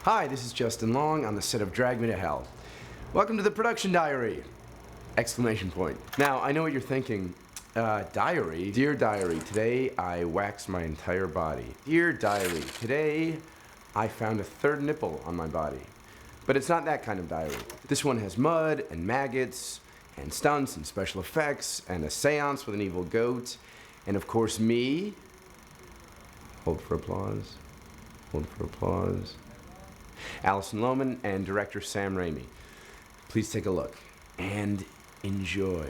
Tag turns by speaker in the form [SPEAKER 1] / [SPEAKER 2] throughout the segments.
[SPEAKER 1] Hi, this is Justin Long on the set of Drag Me to Hell. Welcome to the production diary! Exclamation point. Now, I know what you're thinking. Diary? Dear Diary, today I waxed my entire body. Dear Diary, today I found a third nipple on my body. But it's not that kind of diary. This one has mud and maggots and stunts and special effects and a seance with an evil goat and of course me. Hold for applause. Hold for applause. Alison Lohman and director Sam Raimi. Please take a look and enjoy.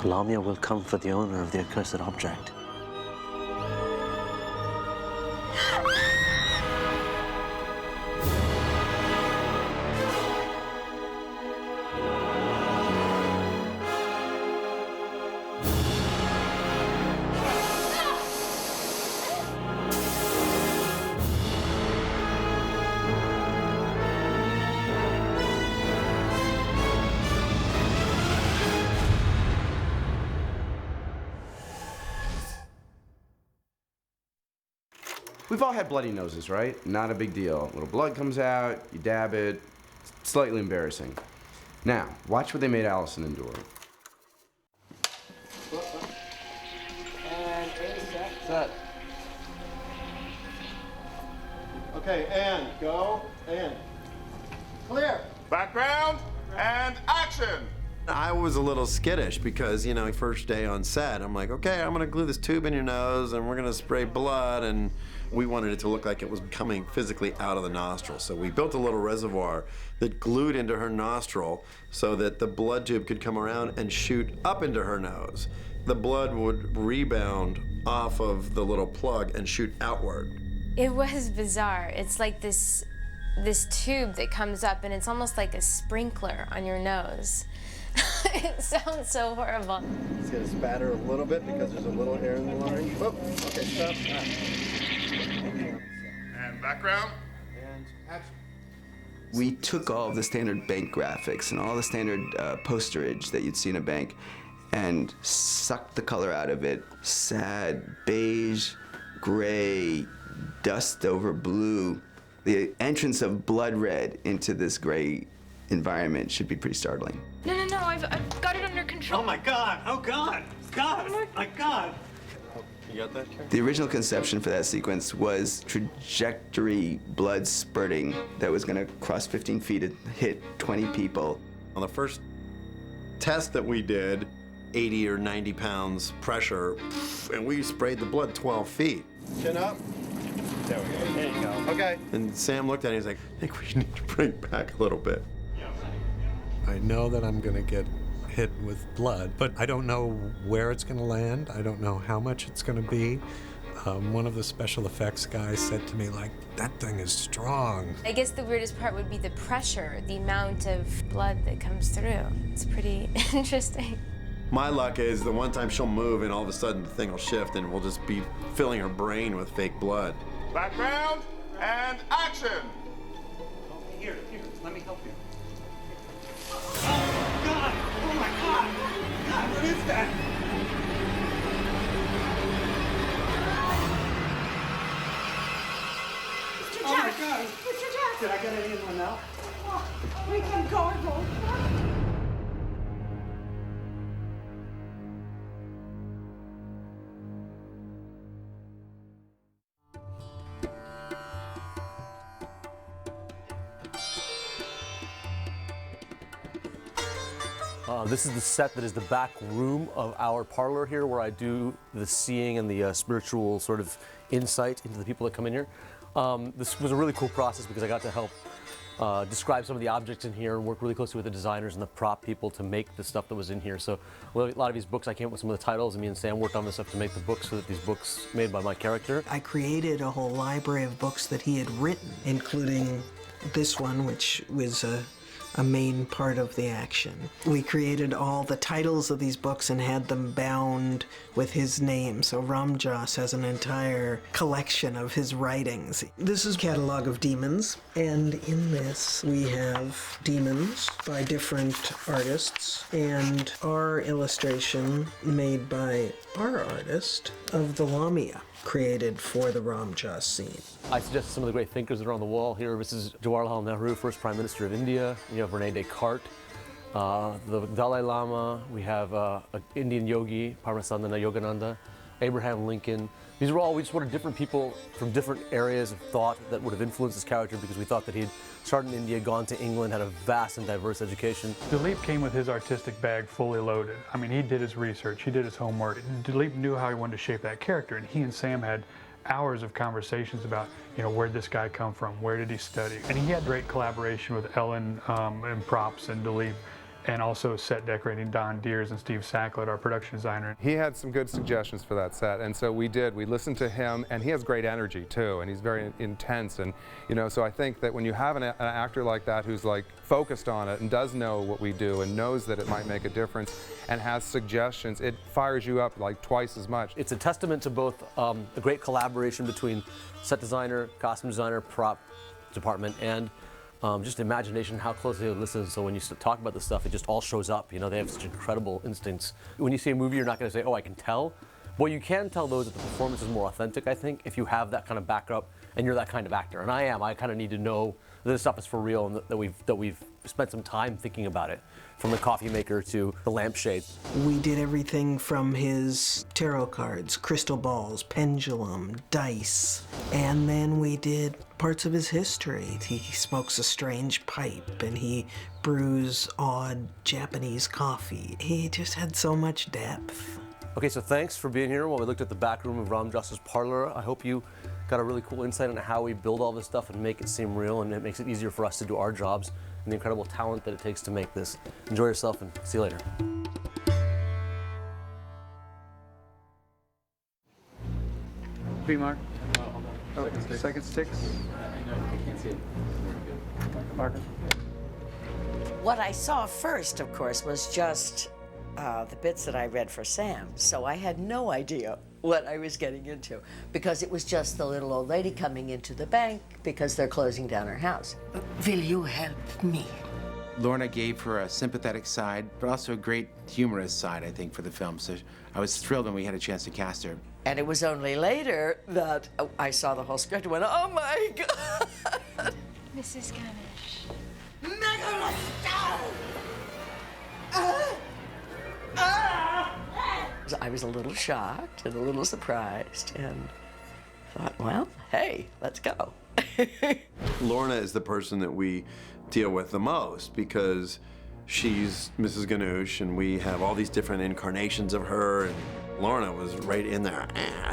[SPEAKER 2] Lamia will come for the owner of the accursed object.
[SPEAKER 1] We've all had bloody noses, right? Not a big deal. A little blood comes out, you dab it, it's slightly embarrassing. Now, watch what they made Allison endure.
[SPEAKER 3] And set. Okay, and go, and clear.
[SPEAKER 4] Background and action!
[SPEAKER 3] I was a little skittish because, you know, first day on set, I'm like, okay, I'm gonna glue this tube in your nose and we're gonna spray blood, and we wanted it to look like it was coming physically out of the nostril. So we built a little reservoir that glued into her nostril so that the blood tube could come around and shoot up into her nose. The blood would rebound off of the little plug and shoot outward.
[SPEAKER 5] It was bizarre. It's like this tube that comes up and it's almost like a sprinkler on your nose. It sounds so horrible.
[SPEAKER 3] It's gonna spatter a little bit because there's a little hair in the line. Oh, okay, stop.
[SPEAKER 4] And background.
[SPEAKER 3] And action.
[SPEAKER 6] We took all of the standard bank graphics and all the standard posterage that you'd see in a bank and sucked the color out of it. Sad, beige, gray, dust over blue. The entrance of blood red into this gray environment should be pretty startling.
[SPEAKER 5] No, I've got it under control.
[SPEAKER 2] Oh my God! Oh God! God! My God!
[SPEAKER 3] You got that, Karen?
[SPEAKER 6] The original conception for that sequence was trajectory blood spurting that was gonna cross 15 feet and hit 20 people.
[SPEAKER 3] On the first test that we did, 80 or 90 pounds pressure, and we sprayed the blood 12 feet. Chin up. There we go. There you go. Okay. And Sam looked at it and he's like, I think we need to bring back a little bit.
[SPEAKER 7] I know that I'm gonna get hit with blood, but I don't know where it's gonna land. I don't know how much it's gonna be. One of the special effects guys said to me, like, that thing is strong.
[SPEAKER 5] I guess the weirdest part would be the pressure, the amount of blood that comes through. It's pretty interesting.
[SPEAKER 3] My luck is the one time she'll move and all of a sudden the thing will shift and we'll just be filling her brain with fake blood.
[SPEAKER 4] Background and action!
[SPEAKER 2] Here, let me help you. Oh God! Oh my God! God, what is that?
[SPEAKER 8] Mr.
[SPEAKER 2] Oh my
[SPEAKER 8] Jack!
[SPEAKER 2] God!
[SPEAKER 8] Mr. Jack!
[SPEAKER 2] Did I get any in my mouth?
[SPEAKER 8] Oh, we can gargle.
[SPEAKER 9] This is the set that is the back room of our parlor here, where I do the seeing and the spiritual sort of insight into the people that come in here. This was a really cool process because I got to help describe some of the objects in here and work really closely with the designers and the prop people to make the stuff that was in here. So a lot of these books, I came up with some of the titles, and me and Sam worked on this stuff to make the books so that these books made by my character.
[SPEAKER 10] I created a whole library of books that he had written, including this one, which was a main part of the action. We created all the titles of these books and had them bound with his name. So Ram Dass has an entire collection of his writings. This is a catalog of demons, and in this we have demons by different artists and our illustration made by our artist of the Lamia, created for the Ram Dass scene.
[SPEAKER 9] I suggested some of the great thinkers that are on the wall here. This is Jawaharlal Nehru, first Prime Minister of India. You have Rene Descartes, the Dalai Lama. We have an Indian yogi, Paramasandana Yogananda, Abraham Lincoln. These were all, we just wanted different people from different areas of thought that would have influenced his character, because we thought that he'd started in India, gone to England, had a vast and diverse education.
[SPEAKER 11] Dileep came with his artistic bag fully loaded. I mean, he did his research, he did his homework. Dileep knew how he wanted to shape that character, and he and Sam had hours of conversations about, you know, where'd this guy come from, where did he study? And he had great collaboration with Ellen and props and Dileep, and also set decorating Don Deers and Steve Sacklet, our production designer.
[SPEAKER 12] He had some good suggestions for that set, and so we listened to him, and he has great energy too, and he's very intense, and you know, so I think that when you have an actor like that who's like focused on it and does know what we do and knows that it might make a difference and has suggestions, it fires you up like twice as much.
[SPEAKER 9] It's a testament to both a great collaboration between set designer, costume designer, prop department, and just imagination, how closely they listen. So when you talk about this stuff, it just all shows up. You know, they have such incredible instincts. When you see a movie, you're not going to say, oh, I can tell. What you can tell, though, is that the performance is more authentic, I think, if you have that kind of backup and you're that kind of actor. And I am. I kind of need to know that this stuff is for real and that we've spent some time thinking about it, from the coffee maker to the lampshade.
[SPEAKER 10] We did everything from his tarot cards, crystal balls, pendulum, dice, and then we did parts of his history. He smokes a strange pipe and he brews odd Japanese coffee. He just had so much depth.
[SPEAKER 9] Okay, so thanks for being here while we looked at the back room of Ram Dass's parlor. I hope you got a really cool insight into how we build all this stuff and make it seem real, and it makes it easier for us to do our jobs and the incredible talent that it takes to make this. Enjoy yourself and see you later.
[SPEAKER 13] B-mark. Oh, second sticks. Marker.
[SPEAKER 14] What I saw first, of course, was just the bits that I read for Sam. So I had no idea what I was getting into, because it was just the little old lady coming into the bank because they're closing down her house. Will you help me?
[SPEAKER 15] Lorna gave her a sympathetic side, but also a great humorous side, I think, for the film. So I was thrilled when we had a chance to cast her.
[SPEAKER 14] And it was only later that I saw the whole script and went, oh my God!
[SPEAKER 5] Mrs. Ganesh.
[SPEAKER 14] I was a little shocked and a little surprised and thought, well, hey, let's go.
[SPEAKER 3] Lorna is the person that we deal with the most, because she's Mrs. Ganesh and we have all these different incarnations of her, and Lorna was right in there.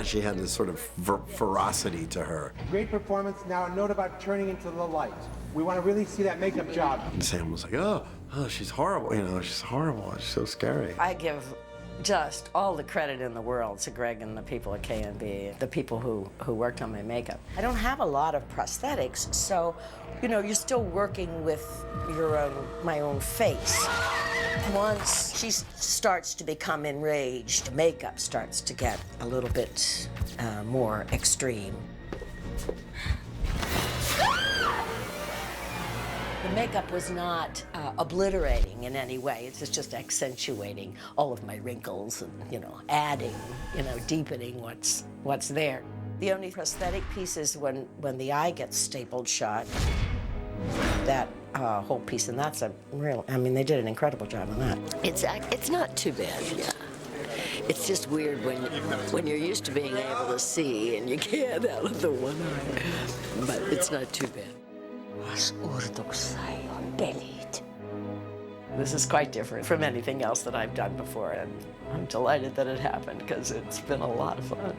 [SPEAKER 3] She had this sort of ferocity to her.
[SPEAKER 2] Great performance. Now a note about turning into the light. We want to really see that makeup job.
[SPEAKER 3] And Sam was like, oh, she's horrible. You know, she's horrible. She's so scary.
[SPEAKER 14] I give just all the credit in the world to Greg and the people at K&B, the people who worked on my makeup. I don't have a lot of prosthetics, so, you know, you're still working with my own face. Once she starts to become enraged, the makeup starts to get a little bit more extreme. The makeup was not obliterating in any way. It's just accentuating all of my wrinkles and, you know, adding, you know, deepening what's there. The only prosthetic piece is when the eye gets stapled shut. That whole piece, and that's a real, I mean, they did an incredible job on that.
[SPEAKER 16] It's not too bad, yeah. It's just weird when you're used to being able to see and you can't out of the one eye. But it's not too bad.
[SPEAKER 14] This is quite different from anything else that I've done before, and I'm delighted that it happened because it's been a lot of fun.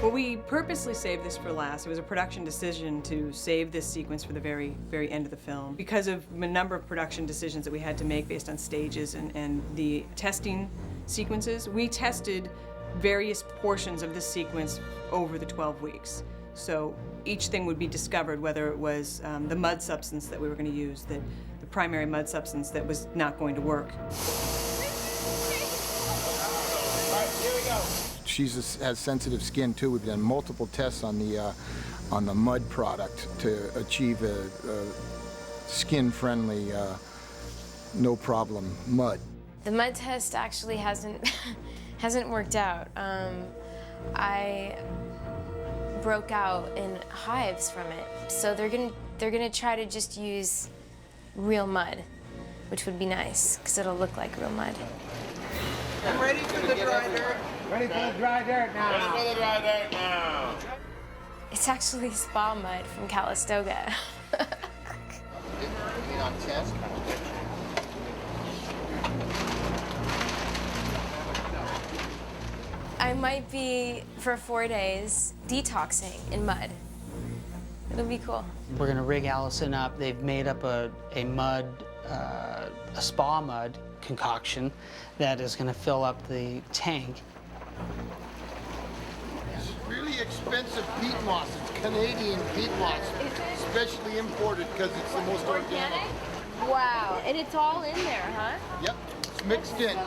[SPEAKER 17] Well, we purposely saved this for last. It was a production decision to save this sequence for the very, very end of the film because of a number of production decisions that we had to make based on stages and the testing sequences. We tested various portions of this sequence over the 12 weeks. So each thing would be discovered, whether it was the mud substance that we were going to use, the primary mud substance that was not going to work.
[SPEAKER 18] She has sensitive skin too. We've done multiple tests on the mud product to achieve a skin-friendly, no problem mud.
[SPEAKER 5] The mud test actually hasn't worked out. I broke out in hives from it, so they're gonna try to just use real mud, which would be nice because it'll look like real mud.
[SPEAKER 2] I'm ready for the dry dirt. Ready for the dry dirt now.
[SPEAKER 4] Ready for the dry dirt now.
[SPEAKER 5] It's actually spa mud from Calistoga.
[SPEAKER 18] On test.
[SPEAKER 5] I might be, for 4 days, detoxing in mud. It'll be cool.
[SPEAKER 19] We're gonna rig Allison up. They've made up a mud, a spa mud concoction that is gonna fill up the tank.
[SPEAKER 18] It's really expensive peat moss. It's Canadian peat moss, especially imported because it's the most organic.
[SPEAKER 5] Wow, and it's all in there, huh?
[SPEAKER 18] Yep, it's mixed in.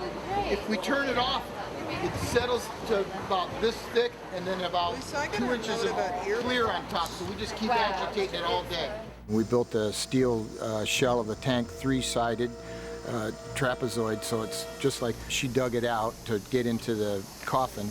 [SPEAKER 18] If we turn it off, it settles to about this thick and then about 2 inches of clear on top. So we just keep agitating it all day. We built a steel shell of the tank, 3-sided trapezoid, so it's just like she dug it out to get into the coffin.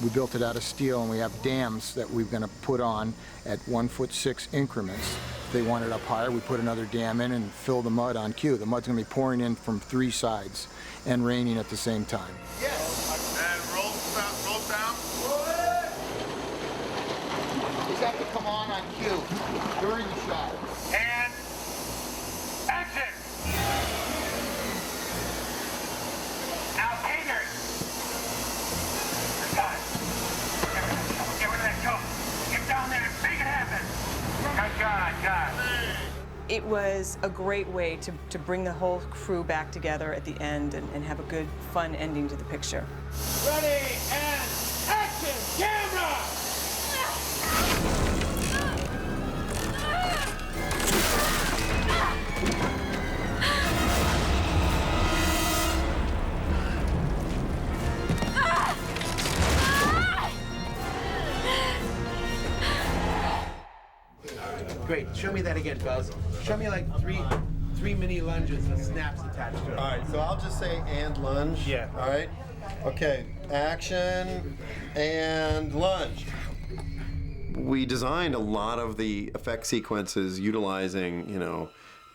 [SPEAKER 18] We built it out of steel, and we have dams that we're going to put on at 1'6" increments. If they want it up higher, we put another dam in and fill the mud on cue. The mud's going to be pouring in from 3 sides and raining at the same time.
[SPEAKER 4] And roll down.
[SPEAKER 18] These have to come on cue during the shot.
[SPEAKER 4] And action. Now, haters. Got it. Get rid of that coat. Get down there and make it happen. God.
[SPEAKER 17] It was a great way to bring the whole crew back together at the end and have a good, fun ending to the picture.
[SPEAKER 2] Ready and action, camera! Great. Show me that again, Buzz. Show me like three mini lunges and snaps attached to it.
[SPEAKER 3] All right, so I'll just say and lunge.
[SPEAKER 2] Yeah.
[SPEAKER 3] All right. Okay. Action and lunge. We designed a lot of the effect sequences utilizing,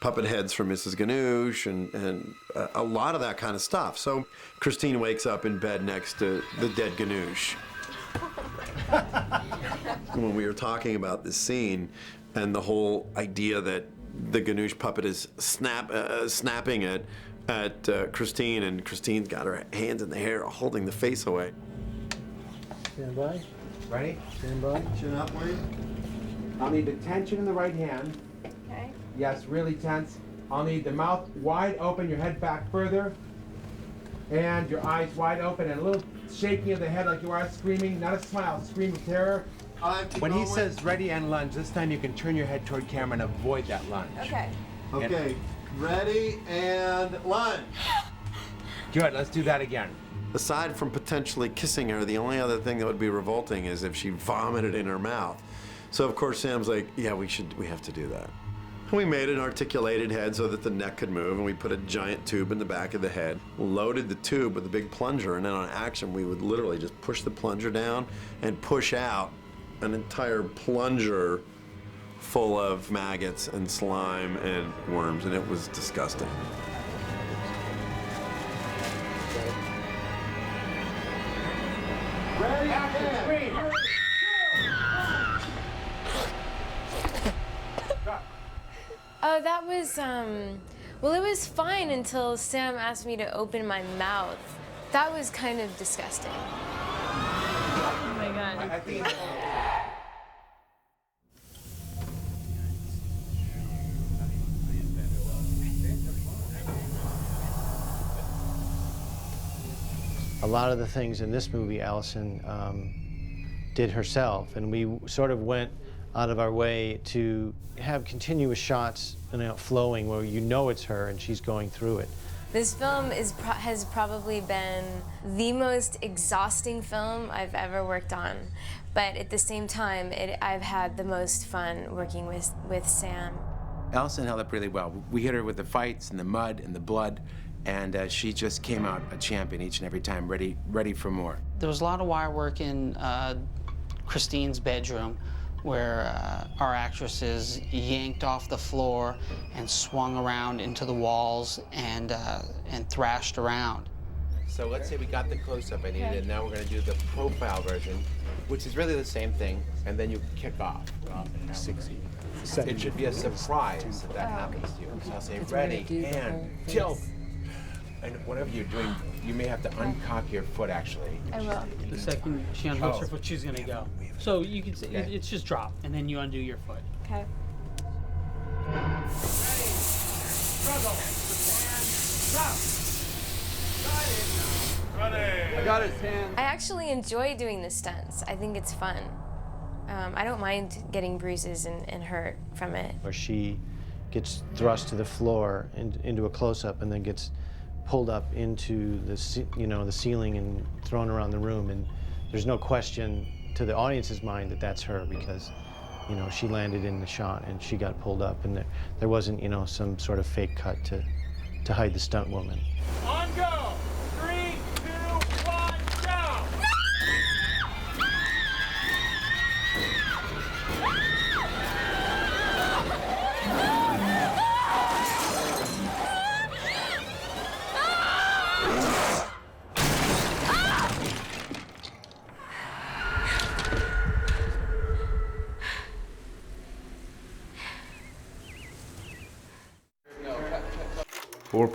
[SPEAKER 3] puppet heads from Mrs. Ganoush and a lot of that kind of stuff. So Christine wakes up in bed next to the dead Ganoush. When we were talking about this scene and the whole idea that the Ganoush puppet is snapping it at Christine, and Christine's got her hands in the hair holding the face away.
[SPEAKER 2] Stand by. Ready?
[SPEAKER 18] Stand by. Chin up, Wayne.
[SPEAKER 2] I'll need the tension in the right hand.
[SPEAKER 5] Okay.
[SPEAKER 2] Yes, really tense. I'll need the mouth wide open, your head back further, and your eyes wide open, and a little shaking of the head like you are screaming, not a smile, scream of terror. When he says ready and lunge, this time you can turn your head toward camera and avoid that lunge.
[SPEAKER 5] Okay.
[SPEAKER 3] Okay, ready and lunge.
[SPEAKER 2] Good, let's do that again.
[SPEAKER 3] Aside from potentially kissing her, the only other thing that would be revolting is if she vomited in her mouth. So of course Sam's like, yeah, we have to do that. And we made an articulated head so that the neck could move, and we put a giant tube in the back of the head, loaded the tube with a big plunger, and then on action we would literally just push the plunger down and push out an entire plunger full of maggots and slime and worms, and it was disgusting.
[SPEAKER 2] Ready, action, 3.
[SPEAKER 5] Oh, that was, well, it was fine until Sam asked me to open my mouth. That was kind of disgusting. Oh my god.
[SPEAKER 2] I think
[SPEAKER 20] A lot of the things in this movie, Allison did herself, and we sort of went out of our way to have continuous shots, flowing where you know it's her and she's going through it.
[SPEAKER 5] This film has probably been the most exhausting film I've ever worked on, but at the same time, I've had the most fun working with Sam.
[SPEAKER 15] Allison held up really well. We hit her with the fights and the mud and the blood, and she just came out a champion each and every time, ready for more.
[SPEAKER 19] There was a lot of wire work in Christine's bedroom, where our actresses yanked off the floor and swung around into the walls and thrashed around.
[SPEAKER 15] So let's say we got the close-up I needed, and now we're going to do the profile version, which is really the same thing, and then you kick off. 60. It should be a surprise that happens to you. So I'll say, ready, and tilt. And whatever you're doing, you may have to uncock your foot, actually.
[SPEAKER 5] I will.
[SPEAKER 19] The second she unhooks her foot, she's gonna go. So you can say, it's just drop, and then you undo your foot.
[SPEAKER 5] Okay.
[SPEAKER 13] I got his hand.
[SPEAKER 5] I actually enjoy doing the stunts. I think it's fun. I don't mind getting bruises and hurt from it.
[SPEAKER 20] Where she gets thrust to the floor into a close-up and then gets pulled up into the ceiling and thrown around the room, and there's no question to the audience's mind that that's her, because she landed in the shot and she got pulled up, and there wasn't some sort of fake cut to hide the stunt woman.
[SPEAKER 4] On go! 3, 2, 1, go!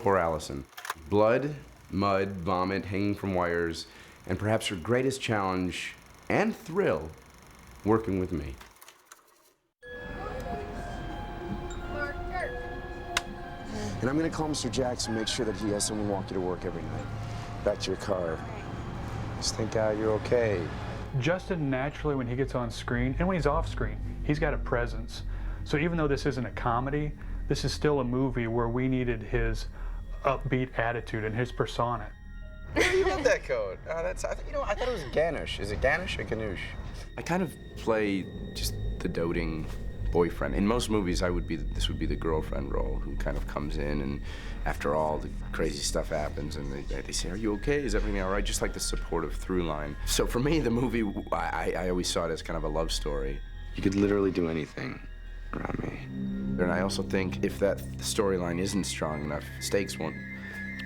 [SPEAKER 1] Poor Allison. Blood, mud, vomit, hanging from wires, and perhaps her greatest challenge and thrill, working with me.
[SPEAKER 21] And I'm gonna call Mr. Jackson, make sure that he has someone walk you to work every night. Back to your car. Just thank God you're okay.
[SPEAKER 11] Justin, naturally, when he gets on screen, and when he's off screen, he's got a presence. So even though this isn't a comedy, this is still a movie where we needed his upbeat attitude and his persona.
[SPEAKER 1] Where you got that coat? I thought it was Ganesh. Is it Ganesh or Ganush? I kind of play just the doting boyfriend. In most movies, this would be the girlfriend role who kind of comes in, and after all the crazy stuff happens, and they say, "Are you okay? Is everything all right?" Just like the supportive through line. So for me, the movie, I always saw it as kind of a love story. You could literally do anything around me. And I also think if that storyline isn't strong enough, stakes won't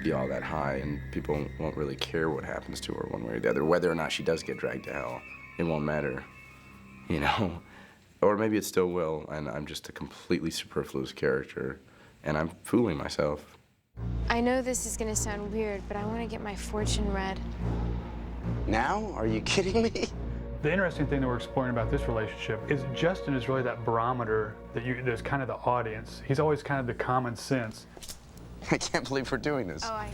[SPEAKER 1] be all that high, and people won't really care what happens to her one way or the other. Whether or not she does get dragged to hell, it won't matter, Or maybe it still will, and I'm just a completely superfluous character, and I'm fooling myself.
[SPEAKER 5] I know this is gonna sound weird, but I want to get my fortune read.
[SPEAKER 21] Now? Are you kidding me?
[SPEAKER 11] The interesting thing that we're exploring about this relationship is Justin is really that barometer there's kind of the audience. He's always kind of the common sense.
[SPEAKER 21] I can't believe we're doing this.
[SPEAKER 5] Oh,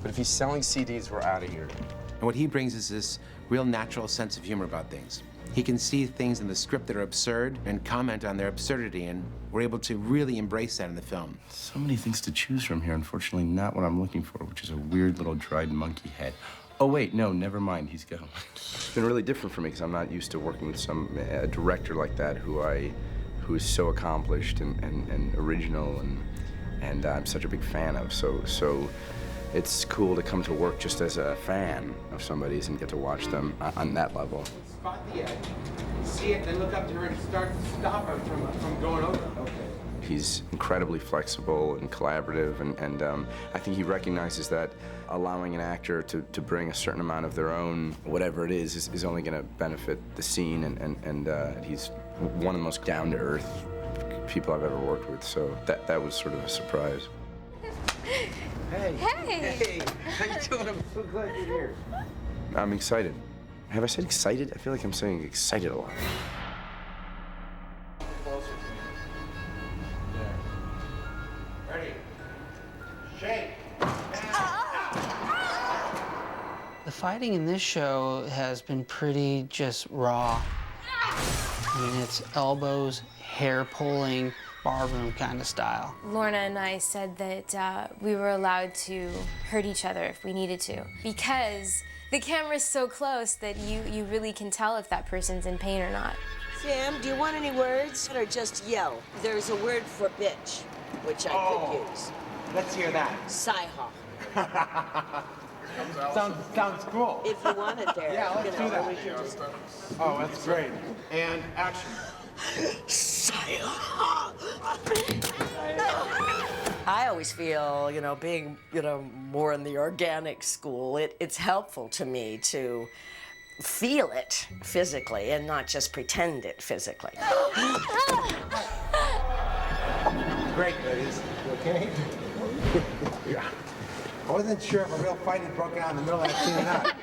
[SPEAKER 21] But if he's selling CDs, we're out of here.
[SPEAKER 15] And what he brings is this real natural sense of humor about things. He can see things in the script that are absurd and comment on their absurdity, and we're able to really embrace that in the film.
[SPEAKER 1] So many things to choose from here. Unfortunately, not what I'm looking for, which is a weird little dried monkey head. Oh wait, no, never mind, he's gone. It's been really different for me because I'm not used to working with a director like that who is so accomplished and original and I'm such a big fan of. So it's cool to come to work just as a fan of somebody's and get to watch them on that level.
[SPEAKER 2] Spot the edge, see it, then look up to her and start to stop her from going over. Okay.
[SPEAKER 1] He's incredibly flexible and collaborative, and I think he recognizes that allowing an actor to bring a certain amount of their own, whatever it is only going to benefit the scene, and he's one of the most down-to-earth people I've ever worked with, so that was sort of a surprise. Hey.
[SPEAKER 5] Hey.
[SPEAKER 1] How you doing? I'm so glad you're here. I'm excited. Have I said excited? I feel like I'm saying excited a lot.
[SPEAKER 2] Ready? Shake.
[SPEAKER 19] The fighting in this show has been pretty just raw. I mean, it's elbows, hair pulling, barroom kind of style.
[SPEAKER 5] Lorna and I said that we were allowed to hurt each other if we needed to, because the camera's so close that you really can tell if that person's in pain or not.
[SPEAKER 16] Sam, do you want any words or just yell? There's a word for bitch, which I could use.
[SPEAKER 2] Let's hear that.
[SPEAKER 16] Sci-haw.
[SPEAKER 2] Sounds cool.
[SPEAKER 16] If you want it there.
[SPEAKER 2] Yeah, let's do that.
[SPEAKER 16] We can just...
[SPEAKER 2] Oh, that's great. And action.
[SPEAKER 16] I always feel, being, more in the organic school, it's helpful to me to feel it physically and not just pretend it physically.
[SPEAKER 2] Great, ladies. You okay? Yeah. I wasn't sure if a real fight had broken out in the middle of that scene or not.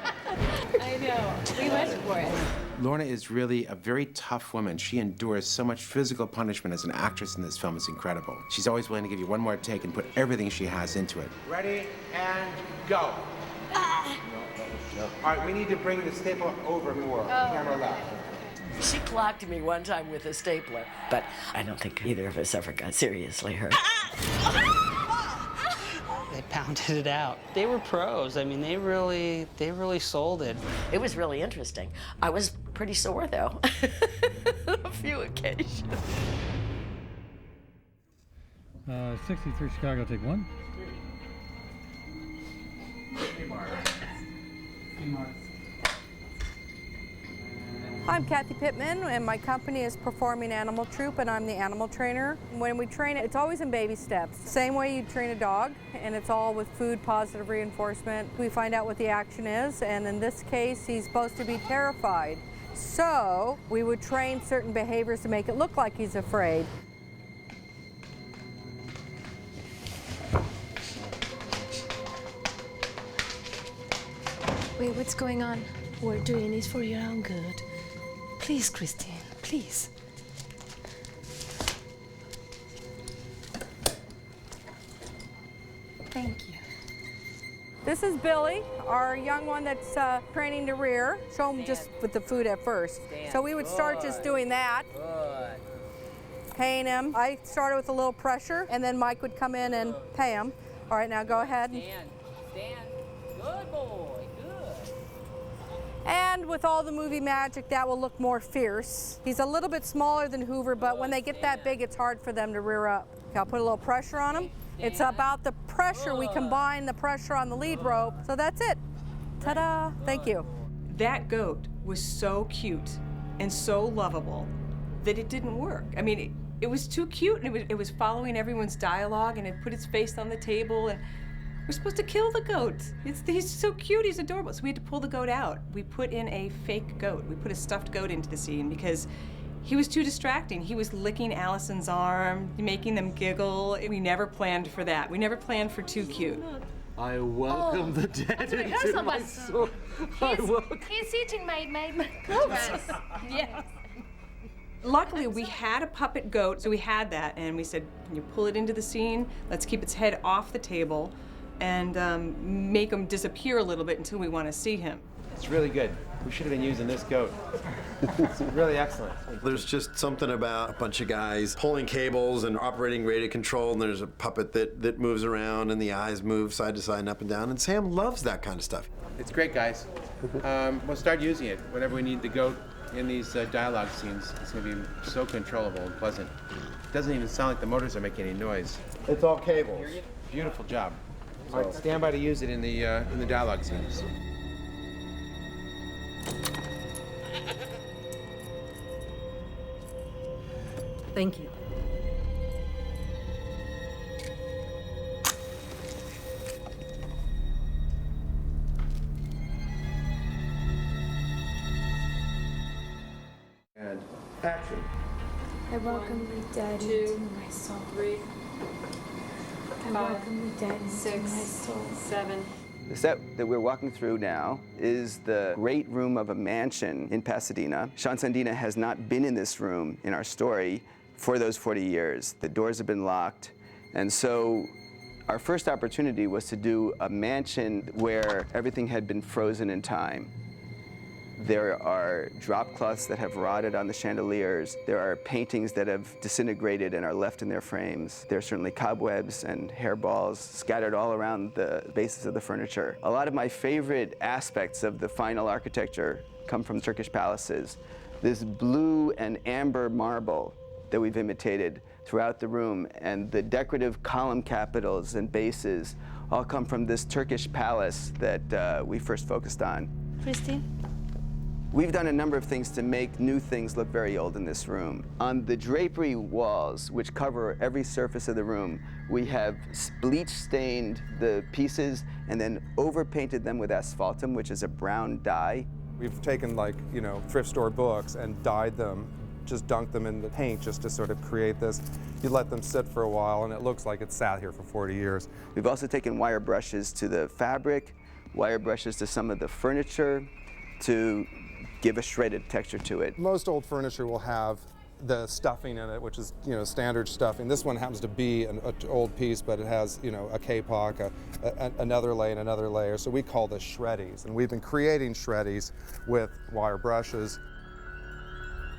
[SPEAKER 8] I know. We went for it.
[SPEAKER 15] Lorna is really a very tough woman. She endures so much physical punishment as an actress in this film. It's incredible. She's always willing to give you one more take and put everything she has into it.
[SPEAKER 2] Ready, and go. All right, we need to bring the staple over more. Camera left.
[SPEAKER 16] She clocked me one time with a stapler, but I don't think either of us ever got seriously hurt.
[SPEAKER 19] They pounded it out. They were pros. I mean, they really sold it.
[SPEAKER 16] It was really interesting. I was pretty sore, though, a few occasions.
[SPEAKER 13] 63 Chicago, take one.
[SPEAKER 8] I'm Kathy Pittman, and my company is Performing Animal Troupe, and I'm the animal trainer. When we train it, it's always in baby steps. Same way you train a dog, and it's all with food positive reinforcement. We find out what the action is, and in this case, he's supposed to be terrified. So we would train certain behaviors to make it look like he's afraid.
[SPEAKER 6] Wait, what's going on? We're doing this for your own good. Please, Christine, please. Thank you.
[SPEAKER 8] This is Billy, our young one that's training to rear. Show him just with the food at first. So we would start just doing that. Paying him. I started with a little pressure, and then Mike would come in and pay him. All right, now go ahead.
[SPEAKER 19] Stand. Good boy.
[SPEAKER 8] And with all the movie magic, that will look more fierce. He's a little bit smaller than Hoover, but when they get that big, it's hard for them to rear up. Okay, I'll put a little pressure on him. It's about the pressure. We combine the pressure on the lead rope. So that's it. Ta-da. Thank you.
[SPEAKER 17] That goat was so cute and so lovable that it didn't work. I mean, it was too cute, and it was following everyone's dialogue, and it put its face on the table, and we're supposed to kill the goat. He's so cute, he's adorable. So we had to pull the goat out. We put in a fake goat. We put a stuffed goat into the scene because he was too distracting. He was licking Allison's arm, making them giggle. We never planned for that. We never planned for too cute.
[SPEAKER 20] I welcome the dead into my soul.
[SPEAKER 6] He's eating my clothes.
[SPEAKER 17] Yes. Luckily, we had a puppet goat, so we had that, and we said, can you pull it into the scene? Let's keep its head off the table and make him disappear a little bit until we want to see him.
[SPEAKER 2] It's really good. We should have been using this goat. It's really excellent.
[SPEAKER 3] There's just something about a bunch of guys pulling cables and operating radio control, and there's a puppet that moves around, and the eyes move side to side and up and down, and Sam loves that kind of stuff.
[SPEAKER 2] It's great, guys. We'll start using it whenever we need the goat in these dialogue scenes. It's going to be so controllable and pleasant. It doesn't even sound like the motors are making any noise.
[SPEAKER 3] It's all cables.
[SPEAKER 2] Beautiful job. All right, stand by to use it in the dialogue scenes.
[SPEAKER 6] Thank you.
[SPEAKER 2] And action.
[SPEAKER 5] I welcome you, Daddy, to my soul.
[SPEAKER 17] 3.
[SPEAKER 7] 5, 6, 7.
[SPEAKER 22] The set that we're walking through now is the great room of a mansion in Pasadena. Sean Sandina has not been in this room in our story for those 40 years. The doors have been locked, and so our first opportunity was to do a mansion where everything had been frozen in time. There are drop cloths that have rotted on the chandeliers. There are paintings that have disintegrated and are left in their frames. There are certainly cobwebs and hairballs scattered all around the bases of the furniture. A lot of my favorite aspects of the final architecture come from Turkish palaces. This blue and amber marble that we've imitated throughout the room, and the decorative column capitals and bases all come from this Turkish palace that we first focused on.
[SPEAKER 6] Christine?
[SPEAKER 22] We've done a number of things to make new things look very old in this room. On the drapery walls, which cover every surface of the room, we have bleach stained the pieces and then overpainted them with asphaltum, which is a brown dye.
[SPEAKER 12] We've taken, like, you know, thrift store books and dyed them, just dunked them in the paint just to sort of create this. You let them sit for a while and it looks like it's sat here for 40 years.
[SPEAKER 22] We've also taken wire brushes to the fabric, wire brushes to some of the furniture to give a shredded texture to it.
[SPEAKER 12] Most old furniture will have the stuffing in it, which is, you know, standard stuffing. This one happens to be an old piece, but it has, you know, a kapok, another lay and another layer. So we call this shreddies, and we've been creating shreddies with wire brushes.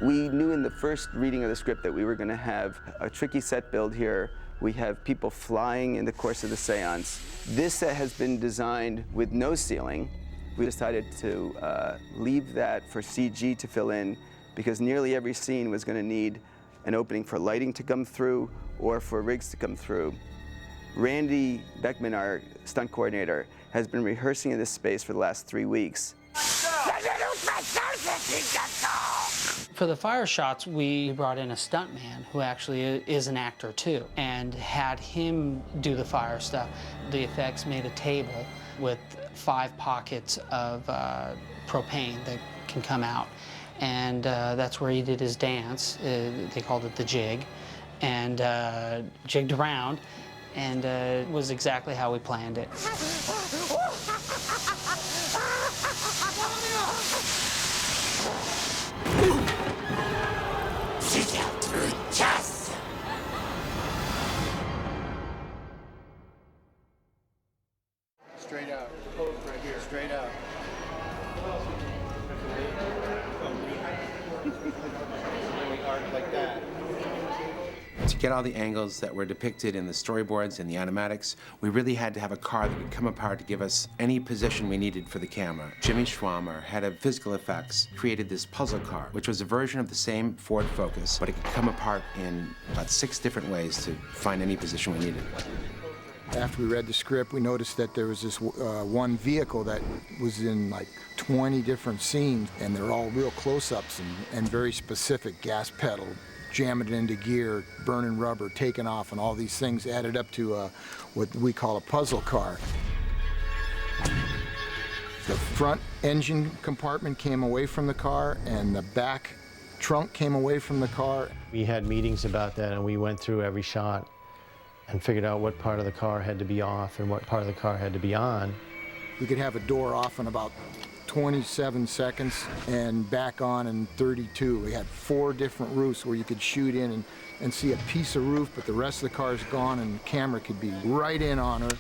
[SPEAKER 22] We knew in the first reading of the script that we were going to have a tricky set build here. We have people flying in the course of the seance. This set has been designed with no ceiling. We decided to leave that for CG to fill in because nearly every scene was going to need an opening for lighting to come through or for rigs to come through. Randy Beckman, our stunt coordinator, has been rehearsing in this space for the last 3 weeks.
[SPEAKER 19] For the fire shots, we brought in a stuntman who actually is an actor too, and had him do the fire stuff. The effects made a table with 5 pockets of propane that can come out, and that's where he did his dance. They called it the jig, and jigged around, and it was exactly how we planned it.
[SPEAKER 18] Straight out. Right here. Straight out. And we arc like that.
[SPEAKER 15] To get all the angles that were depicted in the storyboards and the animatics, we really had to have a car that could come apart to give us any position we needed for the camera. Jimmy Schwammer, head of physical effects, created this puzzle car, which was a version of the same Ford Focus, but it could come apart in about 6 different ways to find any position we needed.
[SPEAKER 18] After we read the script, we noticed that there was this one vehicle that was in like 20 different scenes, and they're all real close-ups and very specific. Gas pedal, jamming it into gear, burning rubber, taking off, and all these things added up to what we call a puzzle car. The front engine compartment came away from the car, and the back trunk came away from the car.
[SPEAKER 20] We had meetings about that, and we went through every shot and figured out what part of the car had to be off and what part of the car had to be on.
[SPEAKER 18] We could have a door off in about 27 seconds and back on in 32. We had 4 different roofs where you could shoot in and see a piece of roof, but the rest of the car is gone and the camera could be right in on her.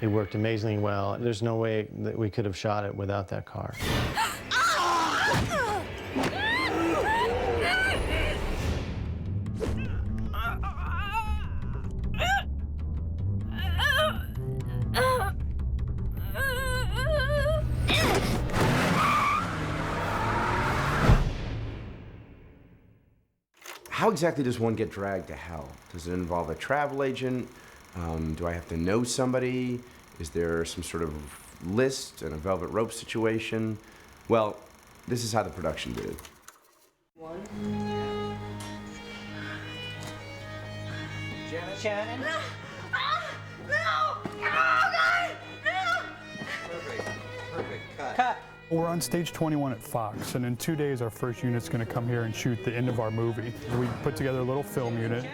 [SPEAKER 20] It worked amazingly well. There's no way that we could have shot it without that car.
[SPEAKER 1] How exactly does one get dragged to hell? Does it involve a travel agent? Do I have to know somebody? Is there some sort of list and a velvet rope situation? Well, this is how the production did it.
[SPEAKER 23] Shannon?
[SPEAKER 4] No! Oh, God! No!
[SPEAKER 23] Perfect. Cut.
[SPEAKER 11] We're on stage 21 at Fox, and in 2 days our first unit's going to come here and shoot the end of our movie. We put together a little film unit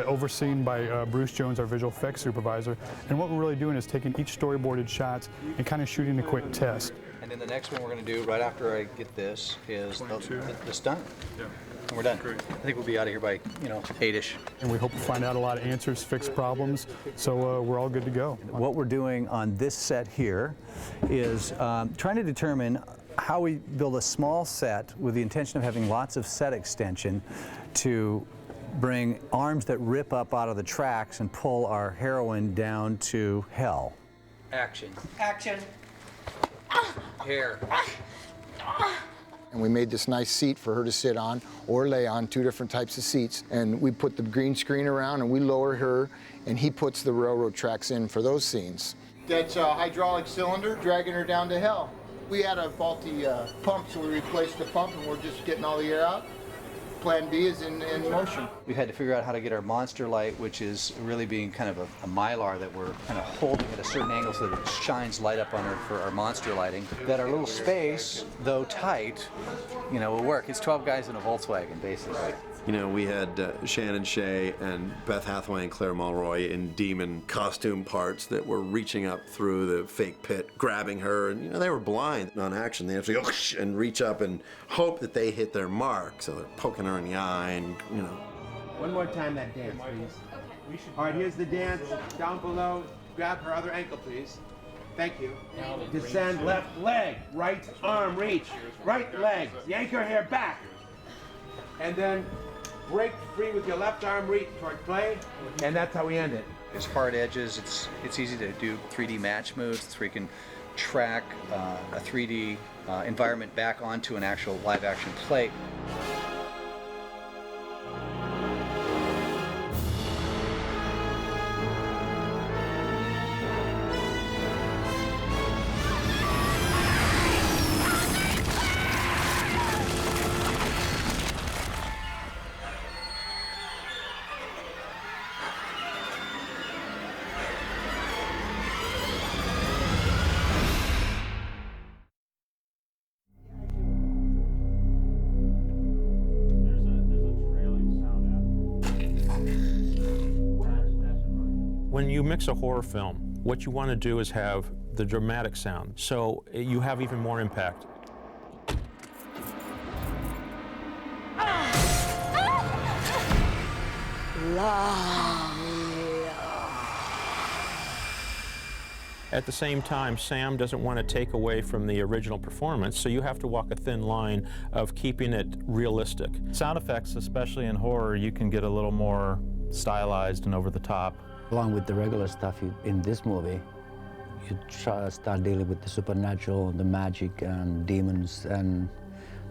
[SPEAKER 11] overseen by Bruce Jones, our visual effects supervisor, and what we're really doing is taking each storyboarded shots and kind of shooting a quick test.
[SPEAKER 9] And then the next one we're going to do right after I get this is the stunt. Yeah. And we're done. Great. I think we'll be out of here by, 8-ish.
[SPEAKER 11] And we hope to find out a lot of answers, fix problems, so we're all good to go.
[SPEAKER 10] What we're doing on this set here is trying to determine how we build a small set with the intention of having lots of set extension to bring arms that rip up out of the tracks and pull our heroine down to hell.
[SPEAKER 9] Action.
[SPEAKER 14] Action.
[SPEAKER 9] Hair.
[SPEAKER 18] And we made this nice seat for her to sit on or lay on, 2 different types of seats. And we put the green screen around and we lower her, and he puts the railroad tracks in for those scenes. That's a hydraulic cylinder dragging her down to hell. We had a faulty pump, so we replaced the pump and we're just getting all the air out. Plan B is in motion.
[SPEAKER 9] We've had to figure out how to get our monster light, which is really being kind of a mylar that we're kind of holding at a certain angle so that it shines light up on her for our monster lighting. That our little space, though tight, will work. It's 12 guys in a Volkswagen, basically.
[SPEAKER 3] We had Shannon Shea and Beth Hathaway and Claire Mulroy in demon costume parts that were reaching up through the fake pit, grabbing her, and they were blind on action. They have to go and reach up and hope that they hit their mark. So they're poking her in the eye, and
[SPEAKER 2] One more time that dance, please. All right, here's the dance. Down below, grab her other ankle, please. Thank you. Descend left leg, right arm reach, right leg. Yank her hair back. And then break free with your left arm reach toward Clay, and that's how we end it.
[SPEAKER 9] It's hard edges. It's easy to do 3D match moves where you can track a 3D environment back onto an actual live action plate.
[SPEAKER 23] When you mix a horror film, what you want to do is have the dramatic sound, so you have even more impact. At the same time, Sam doesn't want to take away from the original performance, so you have to walk a thin line of keeping it realistic.
[SPEAKER 24] Sound effects, especially in horror, you can get a little more stylized and over the top.
[SPEAKER 25] Along with the regular stuff in this movie, you start dealing with the supernatural, the magic, and demons, and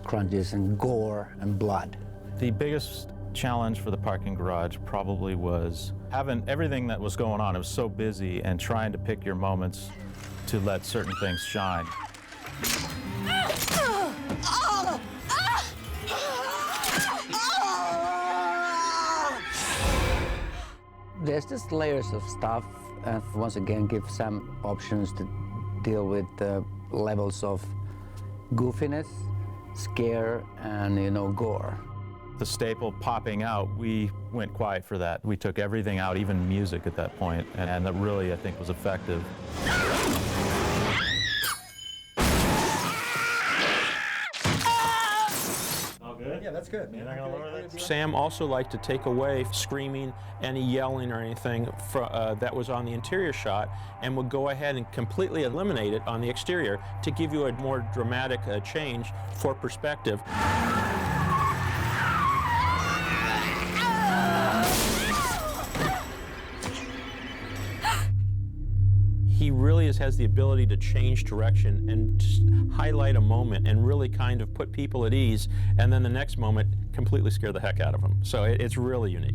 [SPEAKER 25] crunches, and gore, and blood.
[SPEAKER 24] The biggest challenge for the parking garage probably was having everything that was going on. It was so busy, and trying to pick your moments to let certain things shine.
[SPEAKER 25] There's just layers of stuff, and once again give Sam options to deal with the levels of goofiness, scare, and gore.
[SPEAKER 24] The staple popping out, we went quiet for that. We took everything out, even music at that point, and that really, I think, was effective.
[SPEAKER 9] Good? Yeah, that's good, man. You're not gonna lower that?
[SPEAKER 23] Sam also liked to take away screaming, any yelling or anything that was on the interior shot, and would go ahead and completely eliminate it on the exterior to give you a more dramatic change for perspective. He really has the ability to change direction and just highlight a moment and really kind of put people at ease, and then the next moment completely scare the heck out of them. So it's really unique.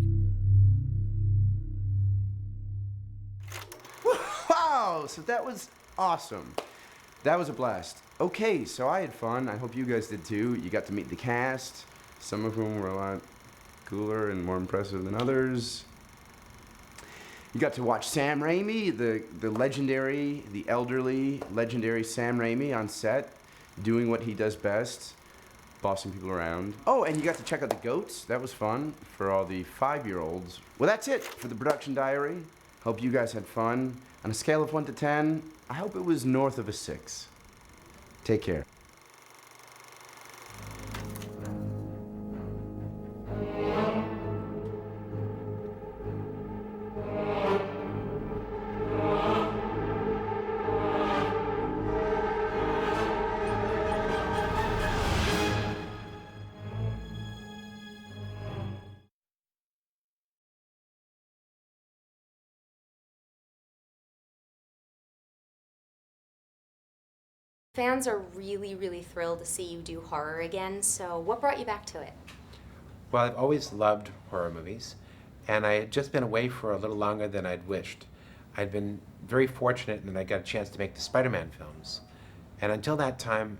[SPEAKER 1] Wow, so that was awesome. That was a blast. Okay, so I had fun. I hope you guys did too. You got to meet the cast, some of whom were a lot cooler and more impressive than others. You got to watch Sam Raimi, the legendary, the elderly, legendary Sam Raimi on set. doing what he does best, bossing people around. Oh, and you got to check out the goats. That was fun for all the 5-year-olds. Well, that's it for the production diary. Hope you guys had fun. On a scale of 1 to 10, I hope it was north of a 6. Take care.
[SPEAKER 5] Fans are really, really thrilled to see you do horror again, so what brought you back to it?
[SPEAKER 15] Well, I've always loved horror movies, and I had just been away for a little longer than I'd wished. I'd been very fortunate in that I got a chance to make the Spider-Man films. And until that time,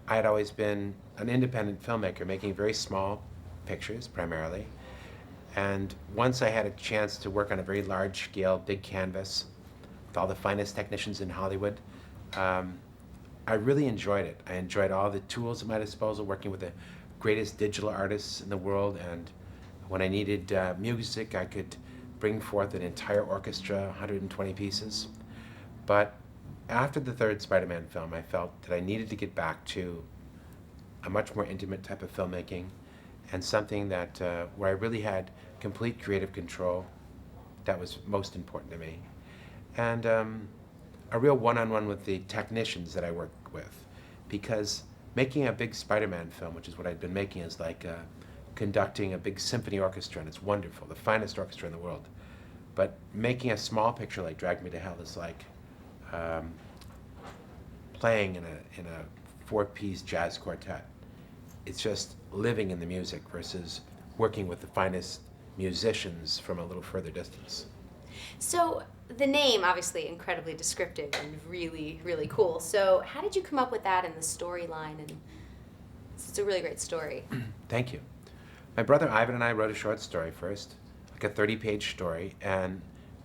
[SPEAKER 15] I had always been an independent filmmaker, making very small pictures, primarily. And once I had a chance to work on a very large-scale, big canvas, with all the finest technicians in Hollywood, I really enjoyed it. I enjoyed all the tools at my disposal, working with the greatest digital artists in the world, and when I needed music, I could bring forth an entire orchestra, 120 pieces. But after the third Spider-Man film, I felt that I needed to get back to a much more intimate type of filmmaking, and something that where I really had complete creative control. That was most important to me. And a real one-on-one with the technicians that I work with, because making a big Spider-Man film, which is what I'd been making, is like conducting a big symphony orchestra, and it's wonderful, the finest orchestra in the world. But making a small picture like Drag Me to Hell is like playing in a 4-piece jazz quartet. It's just living in the music versus working with the finest musicians from a little further distance.
[SPEAKER 5] So, the name, obviously incredibly descriptive and really, really cool. So how did you come up with that and the storyline? And it's a really great story.
[SPEAKER 15] Thank you. My brother Ivan and I wrote a short story first, like a 30-page story, and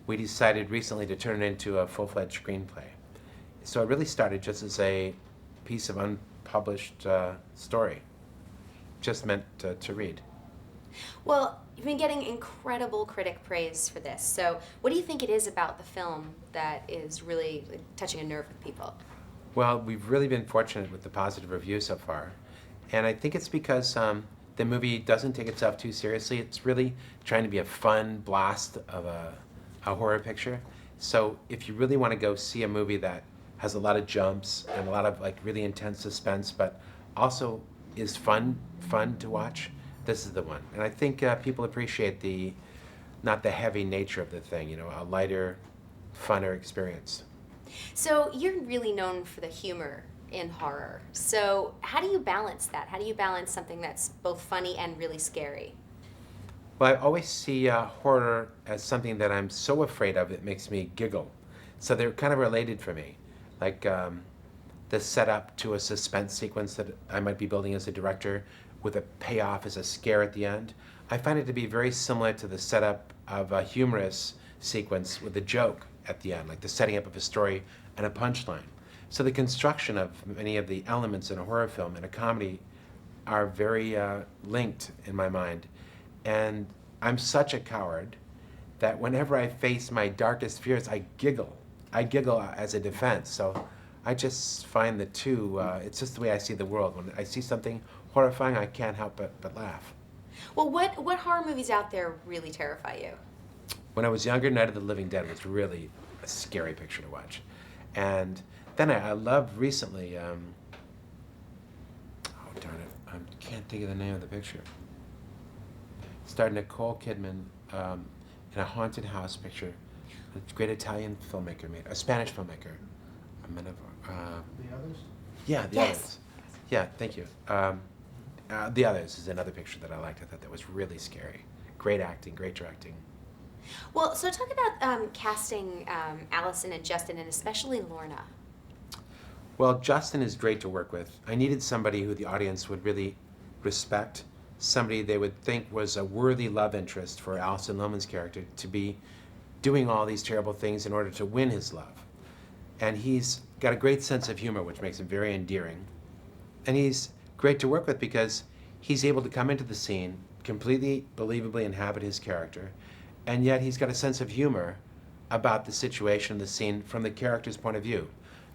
[SPEAKER 15] we decided recently to turn it into a full-fledged screenplay. So it really started just as a piece of unpublished story, just meant to read.
[SPEAKER 5] Well, you've been getting incredible critic praise for this. So what do you think it is about the film that is really touching a nerve with people?
[SPEAKER 15] Well, we've really been fortunate with the positive reviews so far. And I think it's because the movie doesn't take itself too seriously. It's really trying to be a fun blast of a horror picture. So if you really want to go see a movie that has a lot of jumps and a lot of like really intense suspense, but also is fun to watch, this is the one. And I think people appreciate not the heavy nature of the thing, you know, a lighter, funner experience.
[SPEAKER 5] So you're really known for the humor in horror. So how do you balance that? How do you balance something that's both funny and really scary?
[SPEAKER 15] Well, I always see horror as something that I'm so afraid of it makes me giggle. So they're kind of related for me. Like the setup to a suspense sequence that I might be building as a director with a payoff as a scare at the end. I find it to be very similar to the setup of a humorous sequence with a joke at the end, like the setting up of a story and a punchline. So the construction of many of the elements in a horror film and a comedy are very linked in my mind. And I'm such a coward that whenever I face my darkest fears, I giggle. I giggle as a defense. So I just find the two, it's just the way I see the world. When I see something horrifying, I can't help but laugh.
[SPEAKER 5] Well, what horror movies out there really terrify you?
[SPEAKER 15] When I was younger, Night of the Living Dead was really a scary picture to watch. And then I loved recently, oh darn it, I can't think of the name of the picture. Starred Nicole Kidman in a haunted house picture. A great Italian filmmaker made, a Spanish filmmaker.
[SPEAKER 18] The Others?
[SPEAKER 15] Yeah, The Others. Yeah, thank you. The Others is another picture that I liked. I thought that was really scary. Great acting, great directing.
[SPEAKER 5] Well, so talk about casting Allison and Justin, and especially Lorna.
[SPEAKER 15] Well, Justin is great to work with. I needed somebody who the audience would really respect, somebody they would think was a worthy love interest for Alison Lohman's character to be doing all these terrible things in order to win his love. And he's got a great sense of humor, which makes him very endearing.
[SPEAKER 2] And he's great to work with because he's able to come into the scene, completely believably inhabit his character, and yet he's got a sense of humor about the situation, the scene, from the character's point of view.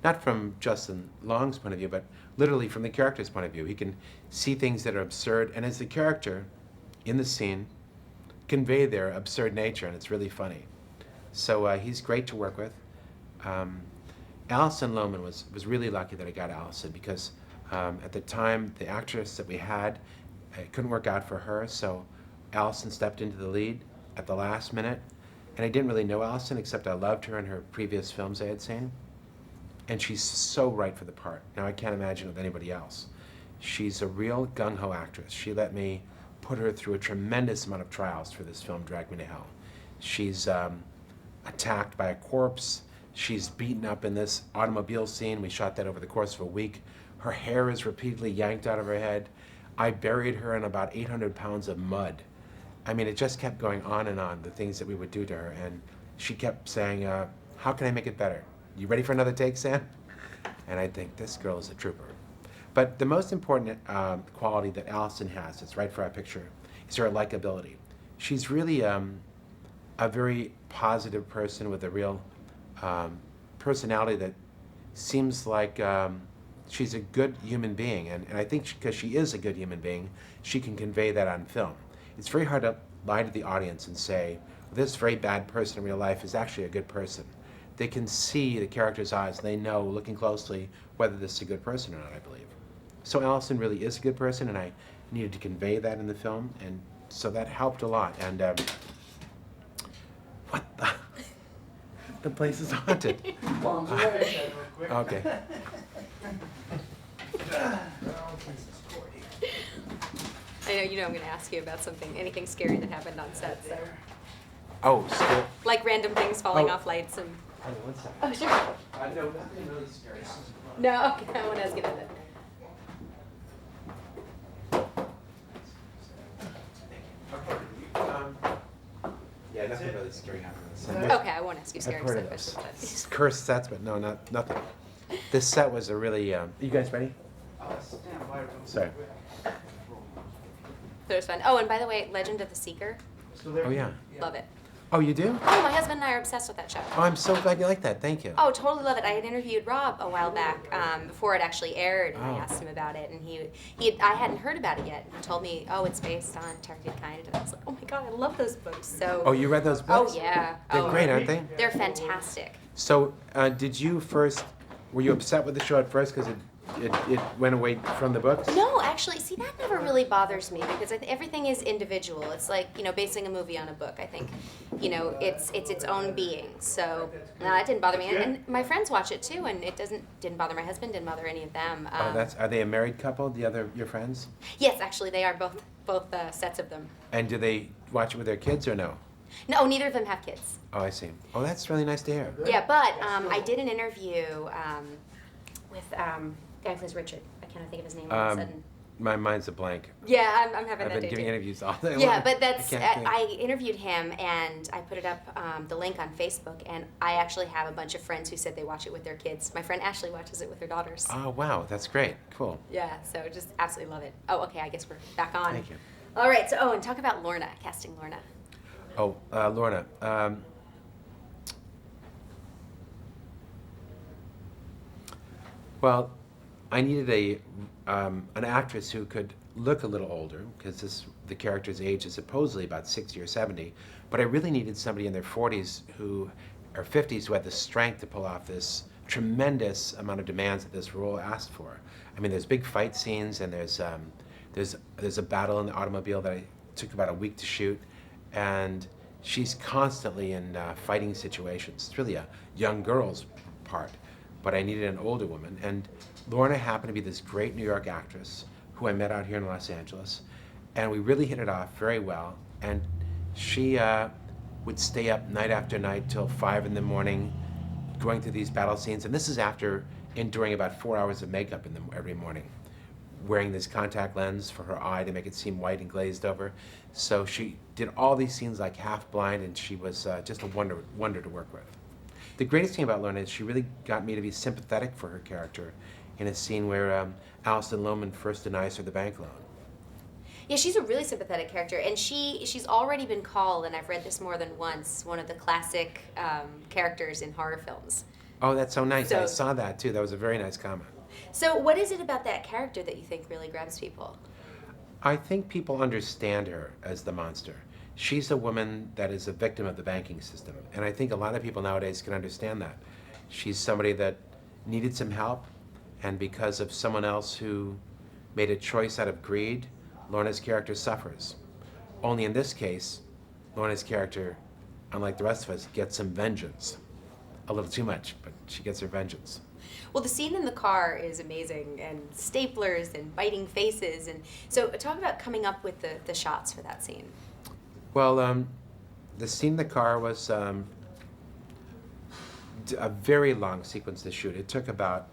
[SPEAKER 2] Not from Justin Long's point of view, but literally from the character's point of view. He can see things that are absurd, and as the character in the scene, convey their absurd nature, and it's really funny. So he's great to work with. Alison Lohman was really lucky that I got Alison, because at the time, the actress that we had, it couldn't work out for her, so Alison stepped into the lead at the last minute. And I didn't really know Alison, except I loved her in her previous films I had seen. And she's so right for the part. Now, I can't imagine with anybody else. She's a real gung-ho actress. She let me put her through a tremendous amount of trials for this film, Drag Me to Hell. She's attacked by a corpse. She's beaten up in this automobile scene. We shot that over the course of a week. Her hair is repeatedly yanked out of her head. I buried her in about 800 pounds of mud. I mean, it just kept going on and on, the things that we would do to her. And she kept saying, how can I make it better? You ready for another take, Sam? And I think, this girl is a trooper. But the most important quality that Alison has, that's right for our picture, is her likability. She's really a very positive person with a real personality that seems like she's a good human being. And I think because she is a good human being, she can convey that on film. It's very hard to lie to the audience and say, this very bad person in real life is actually a good person. They can see the character's eyes, and they know, looking closely, whether this is a good person or not, I believe. So Alison really is a good person, and I needed to convey that in the film, and so that helped a lot. And what the? The place is haunted. Okay.
[SPEAKER 5] I know you know I'm going to ask you about anything scary that happened on set, so.
[SPEAKER 2] Oh, scary.
[SPEAKER 5] Like random things falling off lights and.
[SPEAKER 2] Hold on one second.
[SPEAKER 5] Oh, sure.
[SPEAKER 2] No, nothing really scary.
[SPEAKER 5] No, okay, I want to ask you that.
[SPEAKER 2] Yeah, nothing really scary happened.
[SPEAKER 5] Okay, I won't ask you scary questions.
[SPEAKER 2] Cursed sets, but no, nothing. This set was a really. You guys ready? Sorry.
[SPEAKER 5] That was fun. Oh, and by the way, Legend of the Seeker.
[SPEAKER 2] Oh yeah.
[SPEAKER 5] Love it.
[SPEAKER 2] Oh, you do?
[SPEAKER 5] Oh, my husband and I are obsessed with that show.
[SPEAKER 2] Oh, I'm so glad you like that. Thank you.
[SPEAKER 5] Oh, totally love it. I had interviewed Rob a while back before it actually aired, and I
[SPEAKER 2] Oh.
[SPEAKER 5] asked him about it, and I hadn't heard about it yet. He told me, oh, it's based on Terrified Kind, and I was like, oh my god, I love those books. So.
[SPEAKER 2] Oh, you read those books?
[SPEAKER 5] Oh yeah.
[SPEAKER 2] They're great, aren't they?
[SPEAKER 5] They're fantastic.
[SPEAKER 2] So, did you first? Were you upset with the show at first because it went away from the books?
[SPEAKER 5] No, actually, see, that never really bothers me because everything is individual. It's like, basing a movie on a book. I think, it's its own being. So, no, that didn't bother me. And my friends watch it too, and it didn't bother my husband, didn't bother any of them.
[SPEAKER 2] Are they a married couple? Your friends?
[SPEAKER 5] Yes, actually, they are both sets of them.
[SPEAKER 2] And do they watch it with their kids or no?
[SPEAKER 5] No, neither of them have kids.
[SPEAKER 2] Oh, I see. Oh, that's really nice to hear.
[SPEAKER 5] Yeah, but I did an interview with guy who plays Richard. I can't think of his name all of a sudden.
[SPEAKER 2] My mind's a blank.
[SPEAKER 5] Yeah, I'm having that day
[SPEAKER 2] I've been giving
[SPEAKER 5] too.
[SPEAKER 2] interviews all day long.
[SPEAKER 5] Yeah, but
[SPEAKER 2] I
[SPEAKER 5] I interviewed him and I put it up, the link on Facebook, and I actually have a bunch of friends who said they watch it with their kids. My friend Ashley watches it with her daughters.
[SPEAKER 2] Oh, wow, that's great. Cool.
[SPEAKER 5] Yeah, so just absolutely love it. Oh, okay, I guess we're back on.
[SPEAKER 2] Thank you.
[SPEAKER 5] All right, so, and talk about Lorna, casting Lorna.
[SPEAKER 2] Oh, Lorna. Well, I needed an actress who could look a little older, because the character's age is supposedly about 60 or 70, but I really needed somebody in their 40s or 50s who had the strength to pull off this tremendous amount of demands that this role asked for. I mean, there's big fight scenes, and there's a battle in the automobile that took about a week to shoot, and she's constantly in fighting situations. It's really a young girl's part, but I needed an older woman, and Lorna happened to be this great New York actress who I met out here in Los Angeles, and we really hit it off very well, and she would stay up night after night till 5 in the morning going through these battle scenes, and this is after enduring about 4 hours of makeup every morning, wearing this contact lens for her eye to make it seem white and glazed over. So she did all these scenes like half blind, and she was just a wonder to work with. The greatest thing about Lorna is she really got me to be sympathetic for her character
[SPEAKER 15] in a scene where Alison Lohman first denies her the bank loan.
[SPEAKER 5] Yeah, she's a really sympathetic character, and she's already been called, and I've read this more than once, one of the classic characters in horror films.
[SPEAKER 15] Oh, that's so nice. I
[SPEAKER 5] So-
[SPEAKER 15] saw that too. That was a very nice comment.
[SPEAKER 5] So what is it about that character that you think really grabs people?
[SPEAKER 15] I think people understand her as the monster. She's a woman that is a victim of the banking system, and I think a lot of people nowadays can understand that. She's somebody that needed some help, and because of someone else who made a choice out of greed, Lorna's character suffers. Only in this case, Lorna's character, unlike the rest of us, gets some vengeance. A little too much, but she gets her vengeance.
[SPEAKER 5] Well, the scene in the car is amazing, and staplers and biting faces, and so talk about coming up with the shots for that scene.
[SPEAKER 15] Well, the scene in the car was a very long sequence to shoot. It took about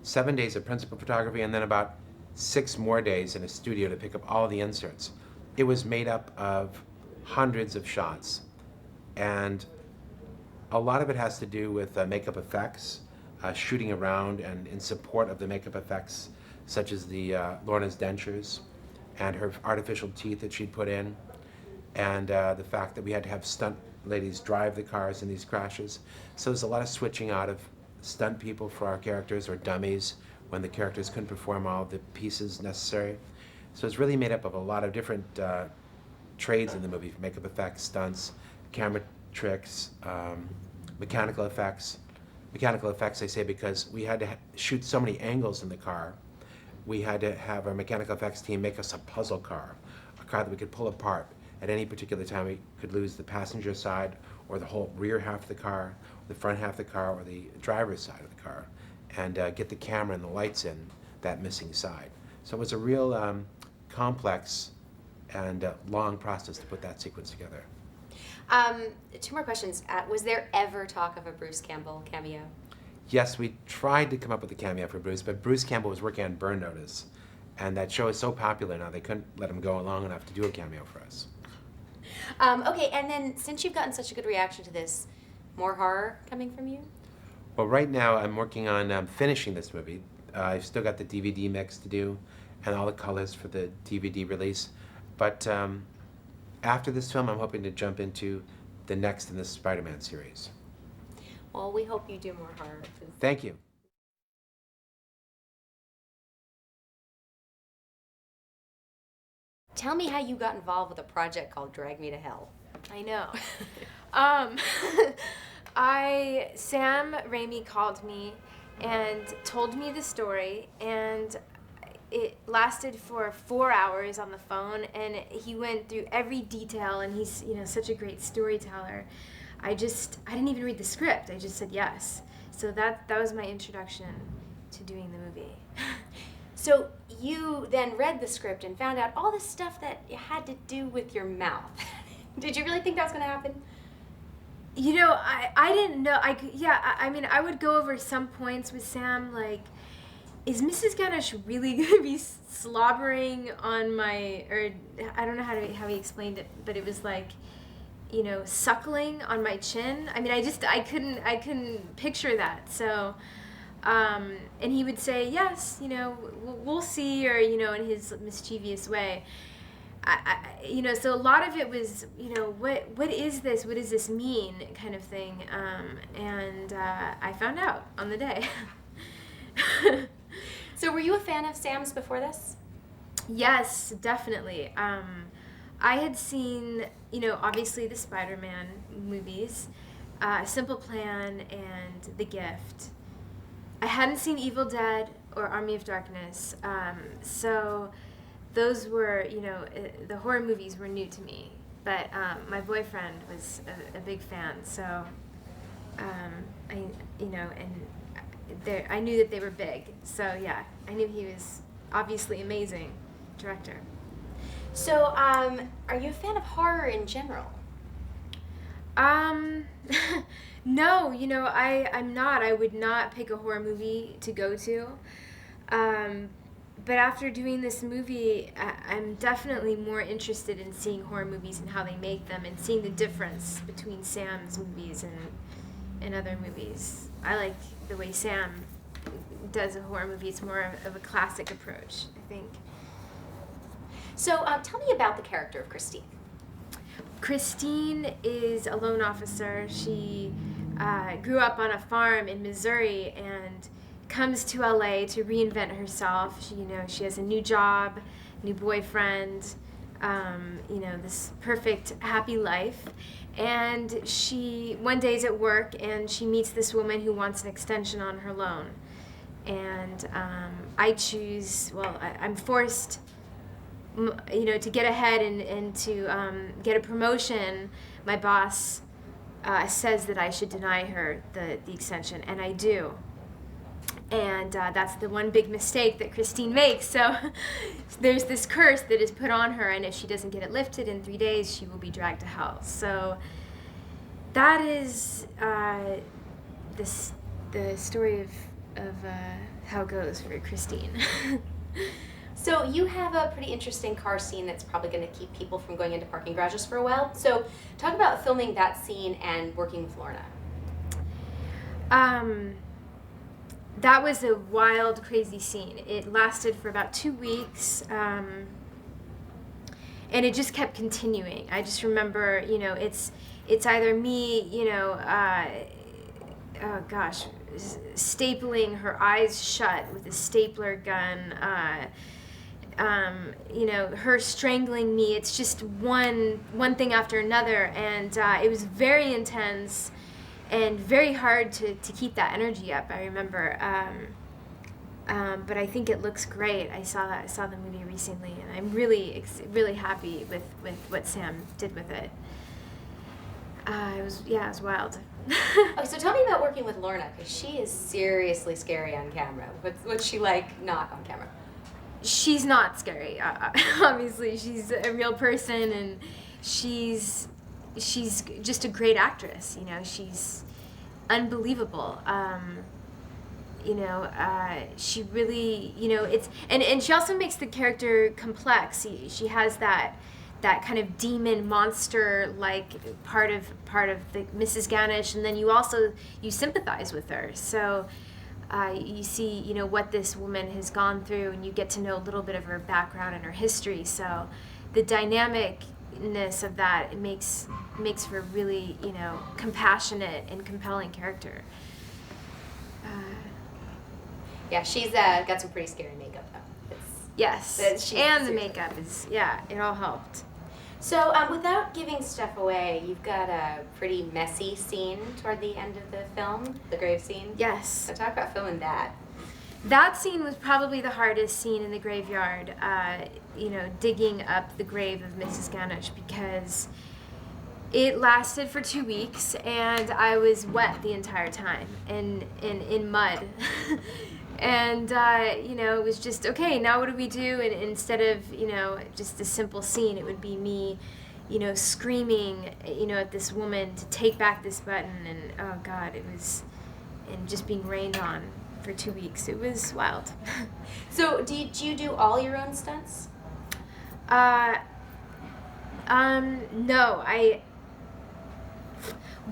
[SPEAKER 15] 7 days of principal photography and then about 6 more days in a studio to pick up all the inserts. It was made up of hundreds of shots, and a lot of it has to do with makeup effects, shooting around and in support of the makeup effects, such as the Lorna's dentures and her artificial teeth that she'd put in, and the fact that we had to have stunt ladies drive the cars in these crashes. So there's a lot of switching out of stunt people for our characters, or dummies, when the characters couldn't perform all the pieces necessary. So it's really made up of a lot of different trades in the movie: makeup effects, stunts, camera tricks, mechanical effects. Mechanical effects, I say, because we had to shoot so many angles in the car. We had to have our mechanical effects team make us a puzzle car, a car that we could pull apart. At any particular time, we could lose the passenger side, or the whole rear half of the car, the front half of the car, or the driver's side of the car, and get the camera and the lights in that missing side. So it was a real complex and long process to put that sequence together.
[SPEAKER 5] 2 more questions. Was there ever talk of a Bruce Campbell cameo?
[SPEAKER 15] Yes, we tried to come up with a cameo for Bruce, but Bruce Campbell was working on Burn Notice, and that show is so popular now they couldn't let him go long enough to do a cameo for us.
[SPEAKER 5] Okay, and then since you've gotten such a good reaction to this, more horror coming from you?
[SPEAKER 15] Well, right now I'm working on finishing this movie. I've still got the DVD mix to do and all the colors for the DVD release. But after this film, I'm hoping to jump into the next in the Spider-Man series.
[SPEAKER 5] Well, we hope you do more horror.
[SPEAKER 15] Thank you.
[SPEAKER 5] Tell me how you got involved with a project called Drag Me to Hell.
[SPEAKER 8] I know. Sam Raimi called me and told me the story, and it lasted for 4 hours on the phone, and he went through every detail, and he's, such a great storyteller. I didn't even read the script. I just said yes. So that was my introduction to doing the movie.
[SPEAKER 5] So you then read the script and found out all this stuff that you had to do with your mouth. Did you really think that was going to happen?
[SPEAKER 8] I didn't know. I would go over some points with Sam, like, is Mrs. Ganesh really going to be slobbering on my, or I don't know how he explained it, but it was like, suckling on my chin. I mean, I couldn't picture that. So, and he would say, yes, we'll see, or, in his mischievous way. So a lot of it was, what is this? What does this mean? Kind of thing. And I found out on the day.
[SPEAKER 5] So were you a fan of Sam's before this?
[SPEAKER 8] Yes, definitely. I had seen, obviously the Spider-Man movies, Simple Plan and The Gift. I hadn't seen Evil Dead or Army of Darkness, so those were, the horror movies were new to me. But my boyfriend was a big fan, so I knew that they were big. So yeah, I knew he was obviously amazing director.
[SPEAKER 5] So, are you a fan of horror in general?
[SPEAKER 8] No, I'm not. I would not pick a horror movie to go to. But after doing this movie, I'm definitely more interested in seeing horror movies and how they make them, and seeing the difference between Sam's movies and other movies. I like the way Sam does a horror movie. It's more of a classic approach, I think.
[SPEAKER 5] So tell me about the character of Christine.
[SPEAKER 8] Christine is a loan officer. She grew up on a farm in Missouri and comes to LA to reinvent herself. She has a new job, new boyfriend, this perfect happy life. And one day is at work and she meets this woman who wants an extension on her loan. And I'm forced, to get ahead and to get a promotion. My boss says that I should deny her the extension, and I do. And that's the one big mistake that Christine makes. So there's this curse that is put on her, and if she doesn't get it lifted in 3 days, she will be dragged to hell. So that is the story of how it goes for Christine.
[SPEAKER 5] So you have a pretty interesting car scene that's probably going to keep people from going into parking garages for a while. So talk about filming that scene and working with Lorna.
[SPEAKER 8] That was a wild, crazy scene. It lasted for about 2 weeks, and it just kept continuing. I just remember, it's either me, stapling her eyes shut with a stapler gun, her strangling me. It's just one thing after another, and it was very intense and very hard to keep that energy up. I remember, but I think it looks great. I saw the movie recently, and I'm really happy with what Sam did with it. It was wild.
[SPEAKER 5] Okay, so tell me about working with Lorna, because she is seriously scary on camera. What's she like not on camera?
[SPEAKER 8] She's not scary. Obviously, she's a real person, and she's just a great actress. She's unbelievable. She really, it's and she also makes the character complex. She has that kind of demon monster like part of the Mrs. Ganesh, and then you sympathize with her. So you see, what this woman has gone through, and you get to know a little bit of her background and her history. So the dynamicness of that, it makes for a really, compassionate and compelling character.
[SPEAKER 5] Yeah, she's got some pretty scary makeup though.
[SPEAKER 8] Yes, and the makeup it all helped.
[SPEAKER 5] So without giving stuff away, you've got a pretty messy scene toward the end of the film, the grave scene.
[SPEAKER 8] Yes.
[SPEAKER 5] So talk about filming that.
[SPEAKER 8] That scene was probably the hardest scene in the graveyard, digging up the grave of Mrs. Ganesh, because it lasted for 2 weeks and I was wet the entire time and in mud. And, it was just, okay, now what do we do? And instead of, just a simple scene, it would be me, screaming, at this woman to take back this button. And, oh, God, and just being rained on for 2 weeks. It was wild.
[SPEAKER 5] So did you do all your own stunts?
[SPEAKER 8] No,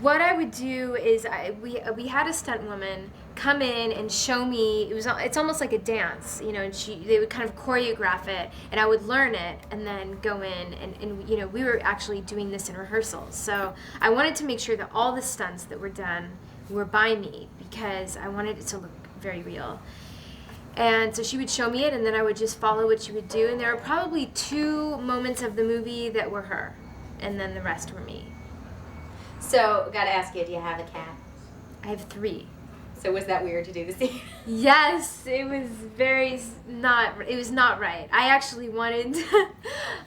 [SPEAKER 8] what I would do is we had a stunt woman come in and show me. It's almost like a dance, and they would kind of choreograph it, and I would learn it, and then go in and we were actually doing this in rehearsals. So I wanted to make sure that all the stunts that were done were by me, because I wanted it to look very real. And so she would show me it, and then I would just follow what she would do. And there were probably 2 moments of the movie that were her, and then the rest were me.
[SPEAKER 5] So, gotta ask you, do you have a cat?
[SPEAKER 8] I have 3.
[SPEAKER 5] So was that weird to do the scene?
[SPEAKER 8] Yes, it was not right. I actually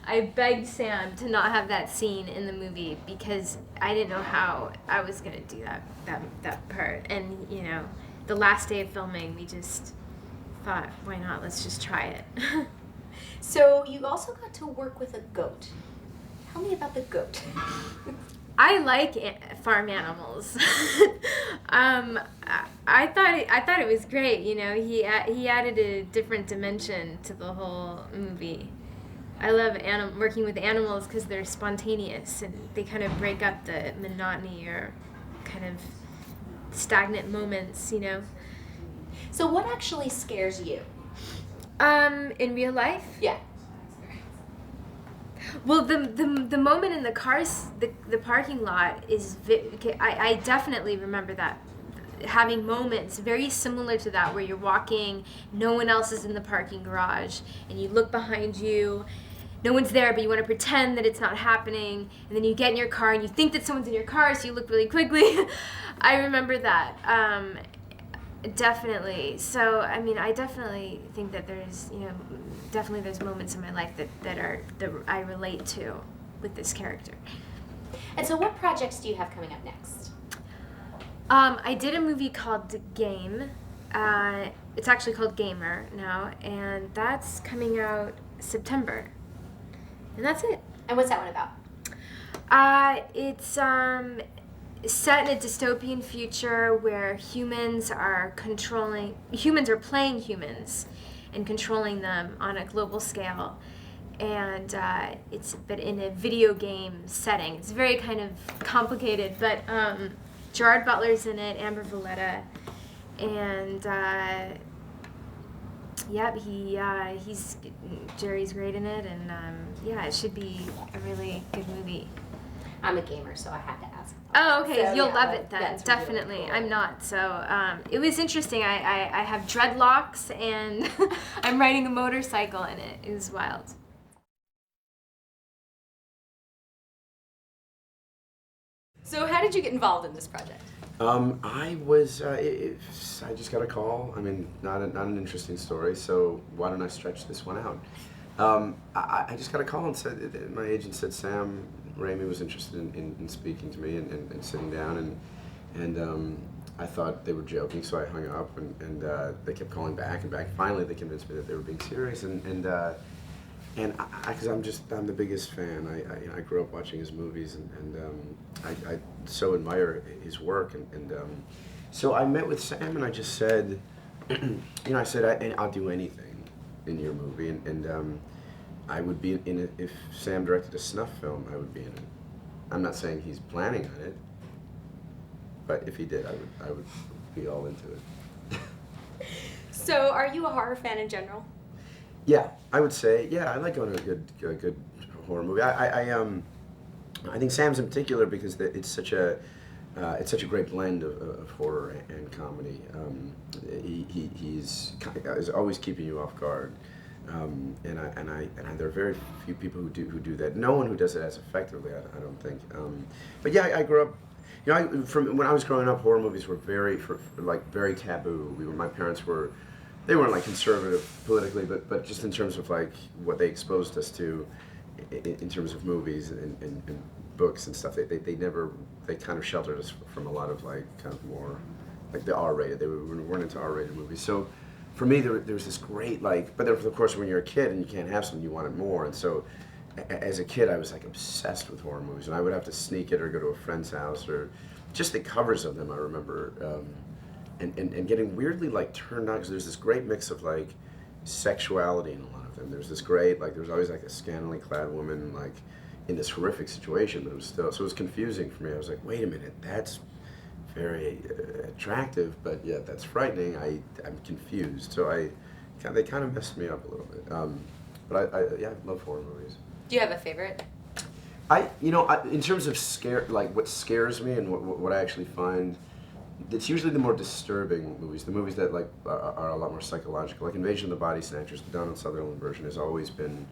[SPEAKER 8] I begged Sam to not have that scene in the movie, because I didn't know how I was gonna do that part. And, the last day of filming, we just thought, why not? Let's just try it.
[SPEAKER 5] So you also got to work with a goat. Tell me about the goat.
[SPEAKER 8] I like farm animals. I thought it was great. He added a different dimension to the whole movie. I love working with animals because they're spontaneous and they kind of break up the monotony or kind of stagnant moments.
[SPEAKER 5] So what actually scares you?
[SPEAKER 8] In real life?
[SPEAKER 5] Yeah.
[SPEAKER 8] Well, the moment in the cars, the parking lot is, I definitely remember that. Having moments very similar to that where you're walking, no one else is in the parking garage, and you look behind you, no one's there, but you want to pretend that it's not happening, and then you get in your car and you think that someone's in your car, so you look really quickly. I remember that. Definitely. So, I mean, I definitely think that there's, definitely there's moments in my life that I relate to with this character.
[SPEAKER 5] And so what projects do you have coming up next?
[SPEAKER 8] I did a movie called Game. It's actually called Gamer now, and that's coming out September. And that's it.
[SPEAKER 5] And what's that one about?
[SPEAKER 8] It's set in a dystopian future where humans are playing humans and controlling them on a global scale. And but in a video game setting. It's very kind of complicated, but Gerard Butler's in it, Amber Valletta, and Jerry's great in it, and it should be a really good movie.
[SPEAKER 5] I'm a gamer, so I had to ask.
[SPEAKER 8] Oh, okay,
[SPEAKER 5] So,
[SPEAKER 8] you'll
[SPEAKER 5] yeah,
[SPEAKER 8] love it then,
[SPEAKER 5] that's
[SPEAKER 8] definitely.
[SPEAKER 5] really cool.
[SPEAKER 8] I'm not, so it was interesting. I have dreadlocks, and I'm riding a motorcycle in it. It was wild.
[SPEAKER 5] So how did you get involved in this project?
[SPEAKER 1] I was, I just got a call. I mean, not an interesting story, so why don't I stretch this one out? I just got a call and said, my agent said Sam Raimi was interested in speaking to me and sitting down, and I thought they were joking, so I hung up, and they kept calling back and back. Finally, they convinced me that they were being serious, and because I'm the biggest fan. I grew up watching his movies, and I so admire his work, and so I met with Sam, and I just said, I said I'll do anything in your movie, and I would be in it if Sam directed a snuff film. I would be in it. I'm not saying he's planning on it, but if he did, I would be all into it.
[SPEAKER 5] So are you a horror fan in general?
[SPEAKER 1] Yeah, I would say, I like going to a good horror movie. I think Sam's in particular because it's such a great blend of horror and comedy. He's always keeping you off guard, and there are very few people who do that. No one who does it as effectively, I don't think. But yeah, I grew up. From when I was growing up, horror movies were very taboo. My parents were. They weren't like conservative politically, but just in terms of like what they exposed us to, in terms of movies and books and stuff. They kind of sheltered us from a lot of like kind of more like the R-rated. We weren't into R-rated movies. So for me, there was this great like. But then of course, when you're a kid and you can't have something, you wanted more. And so as a kid, I was like obsessed with horror movies, and I would have to sneak it or go to a friend's house or just the covers of them. I remember. And getting weirdly like turned on because there's this great mix of like sexuality in a lot of them. There's this great like there's always like a scantily clad woman like in this horrific situation, but it was still so it was confusing for me. I was like, wait a minute, that's very attractive, but yet that's frightening. I'm confused. So they kind of messed me up a little bit. But I love horror movies.
[SPEAKER 5] Do you have a favorite?
[SPEAKER 1] In terms of like what scares me and what I actually find. It's usually the more disturbing movies, the movies that like are a lot more psychological, like Invasion of the Body Snatchers, the Donald Sutherland version has always been,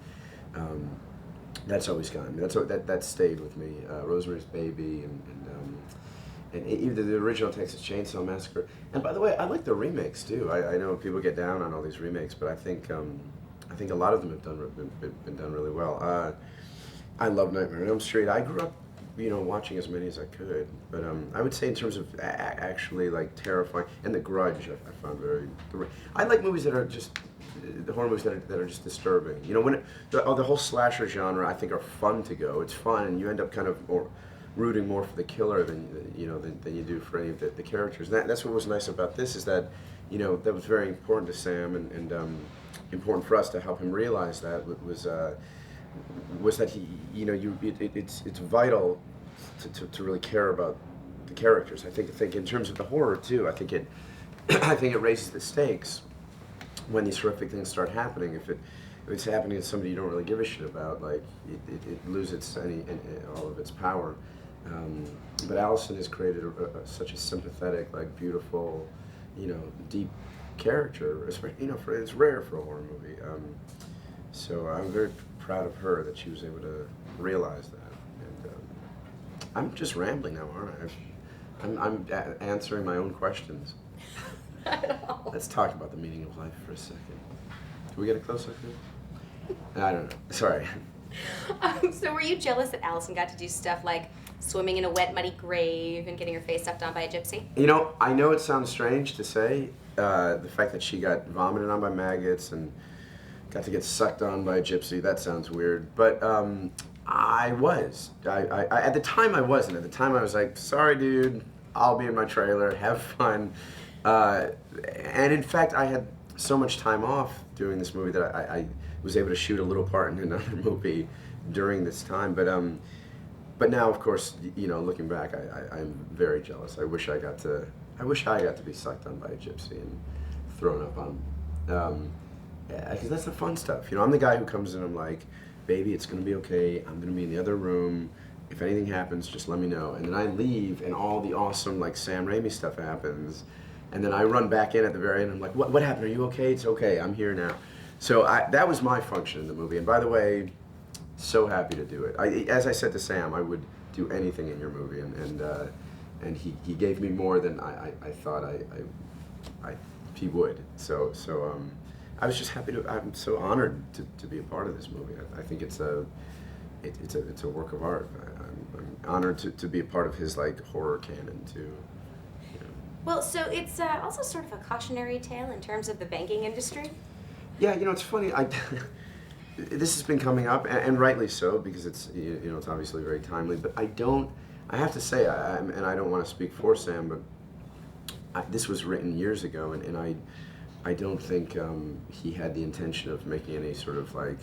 [SPEAKER 1] that's always gone. That stayed with me. Rosemary's Baby and either the original Texas Chainsaw Massacre. And by the way, I like the remakes too. I know people get down on all these remakes, but I think a lot of them have been done really well. I love Nightmare on Elm Street. I grew up. Watching as many as I could, but I would say in terms of actually like terrifying, and The Grudge I found very. I like movies that are just the horror movies that are just disturbing. When the whole slasher genre I think are fun to go. It's fun, and you end up kind of rooting more for the killer than you do for any of the characters. And that's what was nice about this is that that was very important to Sam and important for us to help him realize that was that he, it's vital to really care about the characters. I think in terms of the horror too. I think I think it raises the stakes when these horrific things start happening. If it's happening to somebody you don't really give a shit about, like it loses all of its power. But Allison has created such a sympathetic, like beautiful, deep character. It's rare for a horror movie. So I'm very proud of her that she was able to realize that. And I'm just rambling now, aren't I? I'm answering my own questions. Let's talk about the meaning of life for a second. Can we get a close-up here? I don't know. Sorry.
[SPEAKER 5] So were you jealous that Allison got to do stuff like swimming in a wet, muddy grave and getting her face sucked on by a gypsy?
[SPEAKER 1] I know it sounds strange to say, the fact that she got vomited on by maggots and got to get sucked on by a gypsy, that sounds weird. But I was. At the time I wasn't. At the time I was like, sorry dude, I'll be in my trailer, have fun. And in fact, I had so much time off doing this movie that I was able to shoot a little part in another movie during this time. But now, of course, looking back, I'm very jealous. I wish I got to be sucked on by a gypsy and thrown up on. Because that's the fun stuff. I'm the guy who comes in. I'm like, baby, it's gonna be okay. I'm gonna be in the other room. If anything happens, just let me know. And then I leave, and all the awesome like Sam Raimi stuff happens. And then I run back in at the very end. I'm like, what happened? Are you okay? It's okay. I'm here now. So that was my function in the movie. And by the way, so happy to do it. As I said to Sam, I would do anything in your movie, and he gave me more than I thought he would. So I was just happy to. I'm so honored to be a part of this movie. I think it's a work of art. I'm honored to be a part of his like horror canon too.
[SPEAKER 5] Well, so it's also sort of a cautionary tale in terms of the banking industry.
[SPEAKER 1] Yeah, it's funny. This has been coming up, and rightly so, because it's it's obviously very timely. But I have to say, and I don't want to speak for Sam, but this was written years ago, and I don't think he had the intention of making any sort of like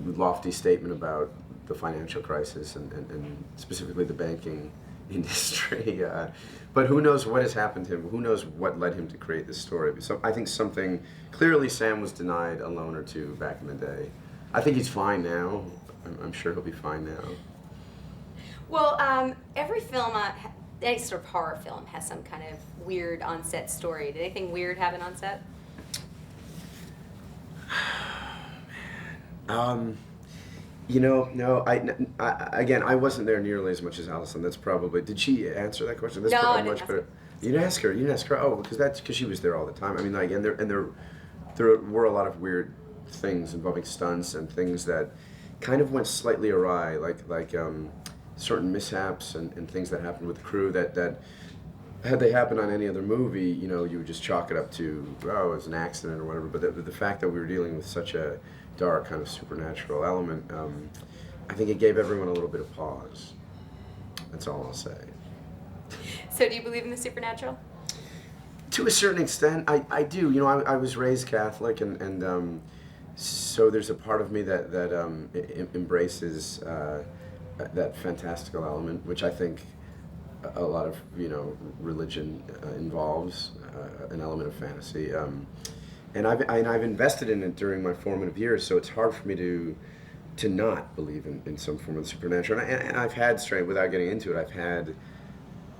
[SPEAKER 1] lofty statement about the financial crisis and specifically the banking industry. But who knows what has happened to him? Who knows what led him to create this story? So I think clearly Sam was denied a loan or two back in the day. I think he's fine now. I'm sure he'll be fine now.
[SPEAKER 5] Well, every film, any sort of horror film, has some kind of weird on-set story. Did anything weird happen on set?
[SPEAKER 1] No. Again, I wasn't there nearly as much as Allison. That's probably. Did she answer that question? That's
[SPEAKER 5] No,
[SPEAKER 1] probably
[SPEAKER 5] I didn't
[SPEAKER 1] much better. You didn't ask her. You didn't ask her. Oh, because she was there all the time. I mean, like, and there were a lot of weird things involving stunts and things that kind of went slightly awry, like certain mishaps and things that happened with the crew that had they happened on any other movie, you would just chalk it up to, it was an accident or whatever. But the fact that we were dealing with such a dark kind of supernatural element, I think it gave everyone a little bit of pause. That's all I'll say.
[SPEAKER 5] So do you believe in the supernatural?
[SPEAKER 1] To a certain extent, I do. I was raised Catholic, and so there's a part of me that embraces that fantastical element, which I think a lot of religion involves, an element of fantasy. And I've invested in it during my formative years, so it's hard for me to not believe in some form of the supernatural. And I've had, without getting into it,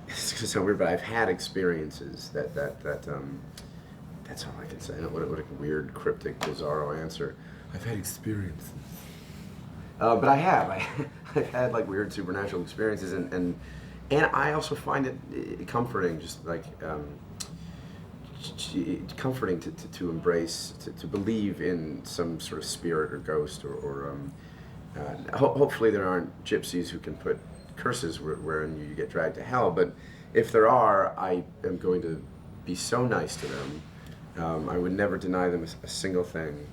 [SPEAKER 1] it's gonna sound weird, but I've had experiences that that's all I can say. What a weird, cryptic, bizarro answer. I've had experiences. But I've had like weird supernatural experiences, and I also find it comforting, just like comforting to embrace, to believe in some sort of spirit or ghost, or hopefully there aren't gypsies who can put curses wherein you get dragged to hell. But if there are, I am going to be so nice to them. I would never deny them a single thing.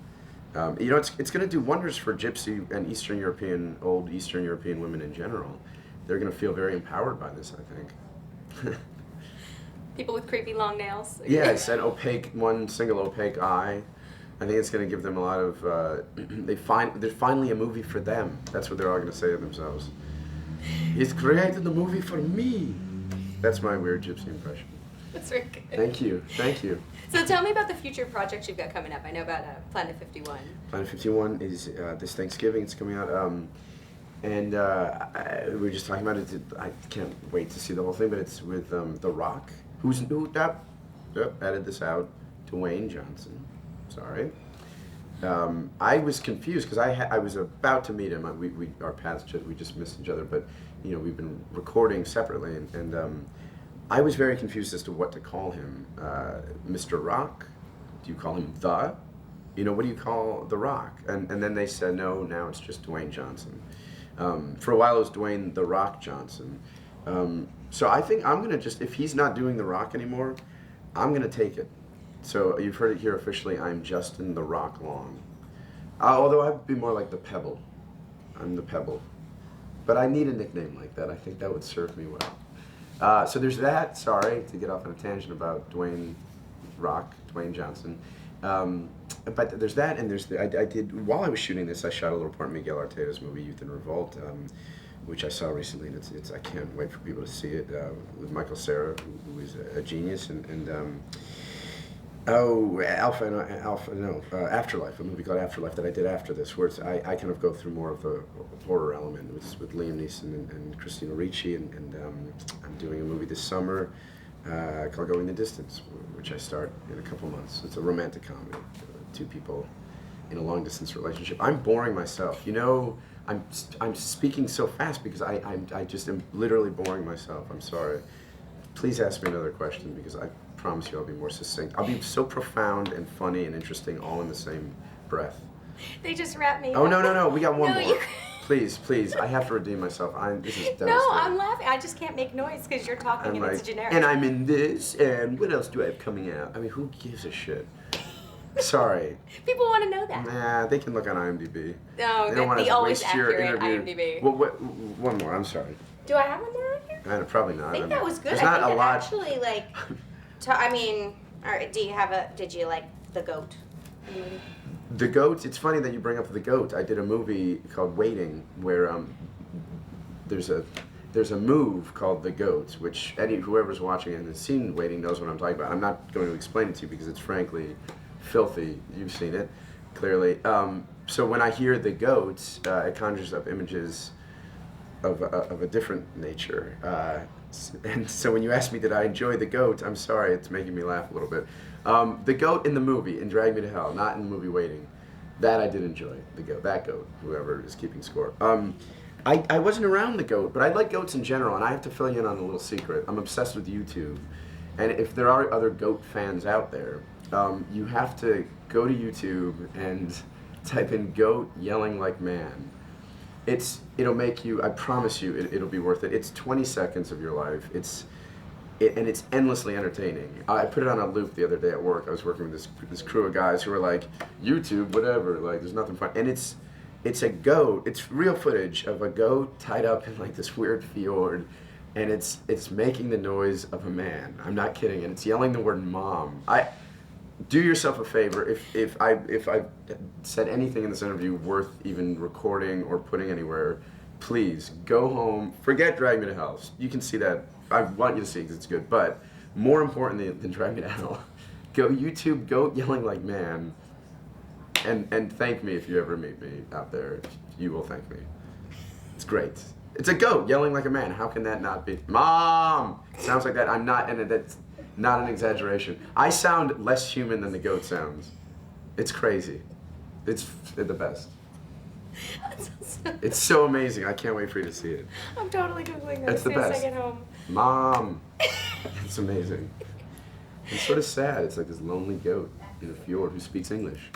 [SPEAKER 1] It's going to do wonders for gypsy and old Eastern European women in general. They're going to feel very empowered by this, I think.
[SPEAKER 5] People with creepy long nails.
[SPEAKER 1] Yes, and one single opaque eye. I think it's going to give them a lot of. There's finally a movie for them. That's what they're all going to say to themselves. He's created the movie for me. That's my weird gypsy impression.
[SPEAKER 5] That's very good.
[SPEAKER 1] Thank you. Thank you.
[SPEAKER 5] So tell me about the future projects you've got coming up. I know about Planet 51.
[SPEAKER 1] Planet 51 is this Thanksgiving. It's coming out. And we were just talking about it. I can't wait to see the whole thing, but it's with The Rock. Edit this out. Dwayne Johnson. Sorry. I was confused because I was about to meet him. Our paths we just missed each other, but you know we've been recording separately, and I was very confused as to what to call him. Mr. Rock? Do you call him The? You know, what do you call The Rock? And then they said no. Now it's just Dwayne Johnson. For a while it was Dwayne The Rock Johnson. So I think I'm gonna just, if he's not doing The Rock anymore, I'm gonna take it. So you've heard it here officially, I'm Justin The Rock Long. Although I'd be more like the Pebble. I'm the Pebble. But I need a nickname like that. I think that would serve me well. So there's that, sorry to get off on a tangent about Dwayne Johnson. But there's that, and there's I did, while I was shooting this, I shot a little part in Miguel Artea's movie Youth in Revolt, which I saw recently, and it's I can't wait for people to see it, with Michael Cera, who is a genius, Afterlife, a movie called Afterlife that I did after this, where I kind of go through more of the horror element with Liam Neeson and Christina Ricci, and I'm doing a movie this summer called Going the Distance, which I start in a couple months. It's a romantic comedy, two people in a long distance relationship. I'm boring myself, you know. I'm speaking so fast because I just am literally boring myself. I'm sorry. Please ask me another question because I promise you I'll be more succinct. I'll be so profound and funny and interesting all in the same breath.
[SPEAKER 5] They just wrapped me
[SPEAKER 1] Oh,
[SPEAKER 5] up.
[SPEAKER 1] no, we got one more.
[SPEAKER 5] You...
[SPEAKER 1] Please, I have to redeem myself. This is devastating.
[SPEAKER 5] No, I'm laughing. I just can't make noise because you're talking and it's generic.
[SPEAKER 1] And I'm in this, and what else do I have coming out? I mean, who gives a shit? Sorry.
[SPEAKER 5] People want to know that.
[SPEAKER 1] Nah, they can look on IMDb.
[SPEAKER 5] No,
[SPEAKER 1] they don't want
[SPEAKER 5] the
[SPEAKER 1] to
[SPEAKER 5] always
[SPEAKER 1] waste your
[SPEAKER 5] accurate
[SPEAKER 1] interview.
[SPEAKER 5] IMDb.
[SPEAKER 1] Well, one more, I'm sorry.
[SPEAKER 5] Do I have one more on here?
[SPEAKER 1] Probably not.
[SPEAKER 5] I think that was good.
[SPEAKER 1] There's
[SPEAKER 5] I
[SPEAKER 1] not
[SPEAKER 5] think
[SPEAKER 1] a lot.
[SPEAKER 5] Actually, like, did you like The Goat?
[SPEAKER 1] The Goat, it's funny that you bring up The Goat. I did a movie called Waiting where there's a move called The Goat, which whoever's watching and has seen Waiting knows what I'm talking about. I'm not going to explain it to you because it's frankly filthy. You've seen it, clearly. So when I hear The Goat, it conjures up images of a different nature. And so when you ask me did I enjoy The Goat, I'm sorry, it's making me laugh a little bit. The Goat in the movie, in Drag Me to Hell, not in the movie Waiting, that I did enjoy. The Goat, that goat, whoever is keeping score. I wasn't around the goat, but I like goats in general, and I have to fill you in on a little secret. I'm obsessed with YouTube, and if there are other goat fans out there, you have to go to YouTube and type in goat yelling like man. It'll make you, I promise you, it'll be worth it. It's 20 seconds of your life. And it's endlessly entertaining. I put it on a loop the other day at work. I was working with this crew of guys who were like, YouTube, whatever, like there's nothing fun. And it's a goat, it's real footage of a goat tied up in like this weird fjord, and it's making the noise of a man. I'm not kidding, and it's yelling the word mom. Do yourself a favor, if I said anything in this interview worth even recording or putting anywhere, please go home, forget Drag Me to Hell. You can see that, I want you to see it because it's good, but more importantly than Drag Me to Hell, go YouTube goat yelling like man, and thank me if you ever meet me out there. You will thank me. It's great. It's a goat yelling like a man. How can that not be? Mom! Sounds like that. I'm not, and that's not an exaggeration. I sound less human than the goat sounds. It's crazy. It's the best. It's so amazing. I can't wait for you to see it.
[SPEAKER 5] I'm totally Googling this
[SPEAKER 1] It's the
[SPEAKER 5] as soon as
[SPEAKER 1] best.
[SPEAKER 5] I get home.
[SPEAKER 1] Mom! It's amazing. It's sort of sad. It's like this lonely goat in a fjord who speaks English.